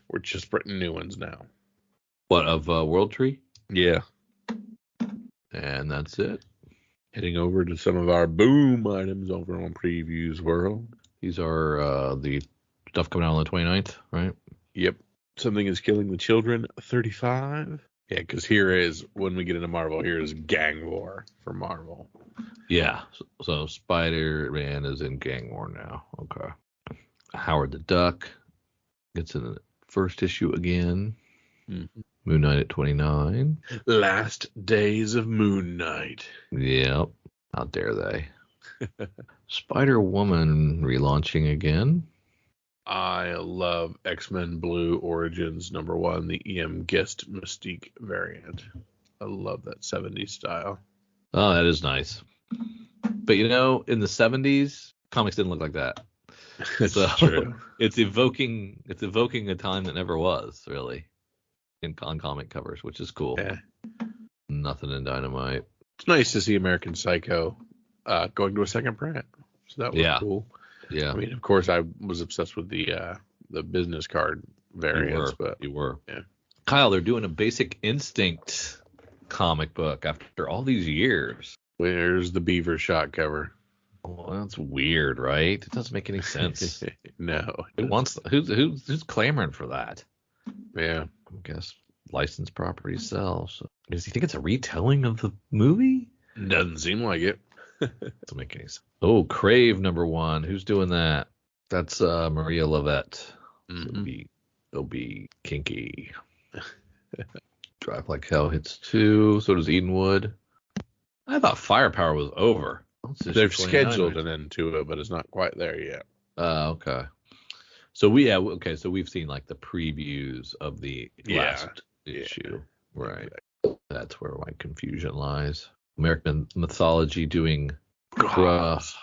we're just printing new ones now. What, of World Tree? Yeah. And that's it. Heading over to some of our boom items over on Previews World. These are the stuff coming out on the 29th, right? Yep. Something is Killing the Children, 35. Yeah, because here is, when we get into Marvel, here is Gang War for Marvel. Yeah. So Spider-Man is in Gang War now. Okay. Howard the Duck gets in the first issue again. Mm-hmm. Moon Knight at 29. Last Days of Moon Knight. Yep. How dare they? Spider-Woman relaunching again. I love X-Men Blue Origins #1, the EM Guest Mystique variant. I love that 70s style. Oh, that is nice. But in the 70s, comics didn't look like that. It's so true. It's evoking a time that never was, really, on comic covers, which is cool. Yeah. Nothing in Dynamite. It's nice to see American Psycho going to a second print. So that was cool. Yeah. I mean, of course, I was obsessed with the business card variants. You were. Yeah. Kyle, they're doing a Basic Instinct comic book after all these years. Where's the beaver shot cover? Well, that's weird, right? It doesn't make any sense. No. Who's clamoring for that? Yeah. I guess licensed properties sell. So does he think it's a retelling of the movie? Doesn't seem like it. Doesn't make any sense. Oh, Crave #1. Who's doing that? That's Maria Lovett. Mm-hmm. It'll be kinky. Drive Like Hell hits 2. So does Edenwood. I thought Firepower was over. They've scheduled an end to it, but it's not quite there yet. Okay. So we've seen like the previews of the last issue. Right. That's where my confusion lies. American Mythology doing Cross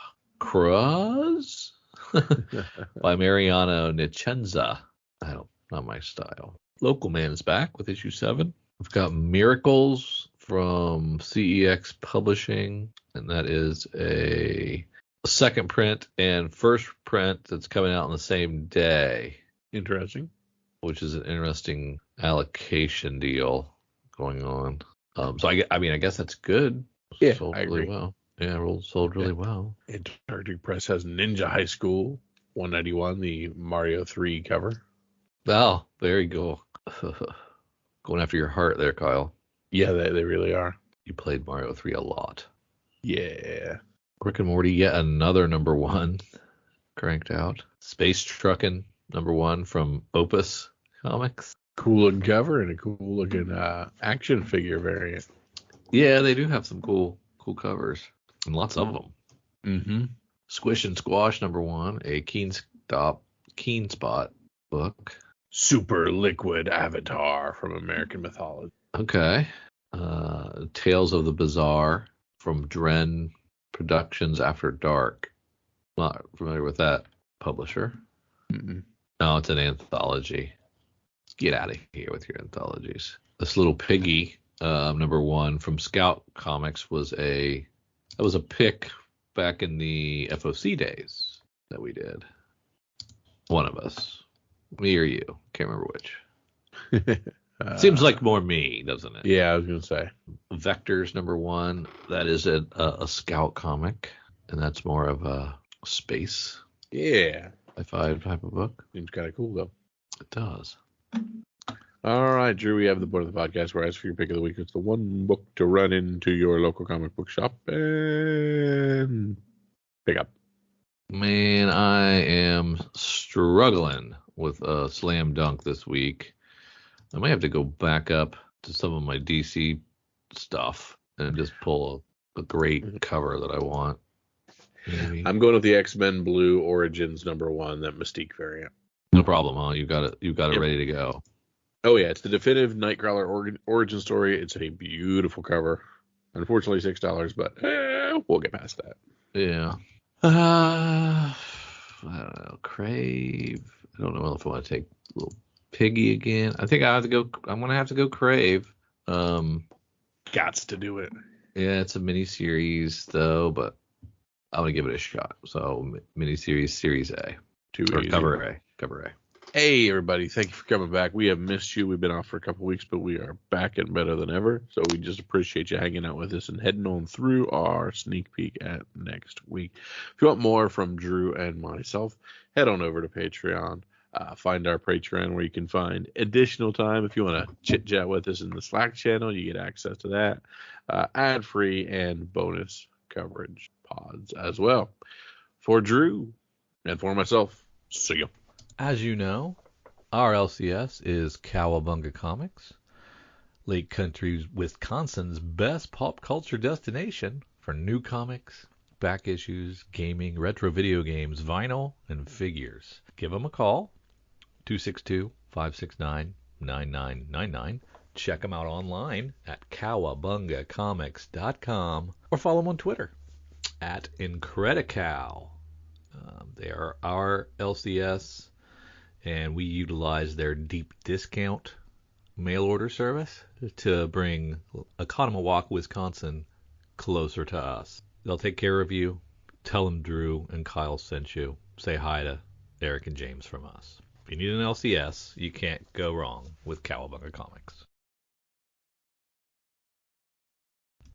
by Mariano Nicenza. Not my style. Local Man is back with issue 7. We've got Miracles from CEX Publishing, and that is a second print and first print that's coming out on the same day. Interesting. Which is an interesting allocation deal going on. So I guess that's good. Yeah, sold I agree. Really well. Yeah, sold really well. Antarctic Press has Ninja High School 191, the Mario 3 cover. Oh, there you go. Going after your heart there, Kyle. Yeah, they really are. You played Mario 3 a lot. Yeah. Rick and Morty, yet another #1 cranked out. Space Truckin' #1 from Opus Comics. Cool looking cover and a cool looking action figure variant. Yeah, they do have some cool covers and lots of them. Mm-hmm. Squish and Squash #1, a Keen Spot book. Super Liquid Avatar from American Mythology. Okay. Tales of the Bizarre from Dren Productions After Dark. Not familiar with that publisher. Mm-mm. No, it's an anthology. Let's get out of here with your anthologies. This Little Piggy, #1 from Scout Comics was a pick back in the FOC days that we did. One of us. Me or you. Can't remember which. Seems like more me, doesn't it? Yeah, I was going to say. Vectors #1. That is a scout comic, and that's more of a space Yeah. sci-fi type of book. Seems kind of cool, though. It does. All right, Drew, we have the board of the podcast where I ask for your pick of the week. It's the one book to run into your local comic book shop and pick up. Man, I am struggling with a slam dunk this week. I might have to go back up to some of my DC stuff and just pull a great cover that I want. Maybe. I'm going with the X-Men Blue Origins #1, that Mystique variant. No problem, huh? You got it. You got it ready to go. Oh yeah, it's the definitive Nightcrawler origin story. It's a beautiful cover. Unfortunately, $6, but we'll get past that. Yeah. I don't know. Crave. I don't know if I want to take little Piggy again. I think I have to go. I'm gonna have to go Crave. Gots to do it. Yeah, it's a miniseries though, but I'm gonna give it a shot. So miniseries, Series A, Cover A. Hey everybody, thank you for coming back. We have missed you. We've been off for a couple weeks, but we are back and better than ever. So we just appreciate you hanging out with us and heading on through our sneak peek at next week. If you want more from Drew and myself, head on over to Patreon. Find our Patreon where you can find additional time. If you want to chit chat with us in the Slack channel, you get access to that. Ad-free and bonus coverage pods as well. For Drew and for myself, see ya. As you know, our LCS is Cowabunga Comics, Lake Country, Wisconsin's best pop culture destination for new comics, back issues, gaming, retro video games, vinyl, and figures. Give them a call, 262-569-9999. Check them out online at cowabungacomics.com or follow them on Twitter at Incredicow. They are our LCS, and we utilize their deep discount mail order service to bring Oconomowoc, Wisconsin closer to us. They'll take care of you. Tell them Drew and Kyle sent you. Say hi to Eric and James from us. If you need an LCS, you can't go wrong with Cowabunga Comics.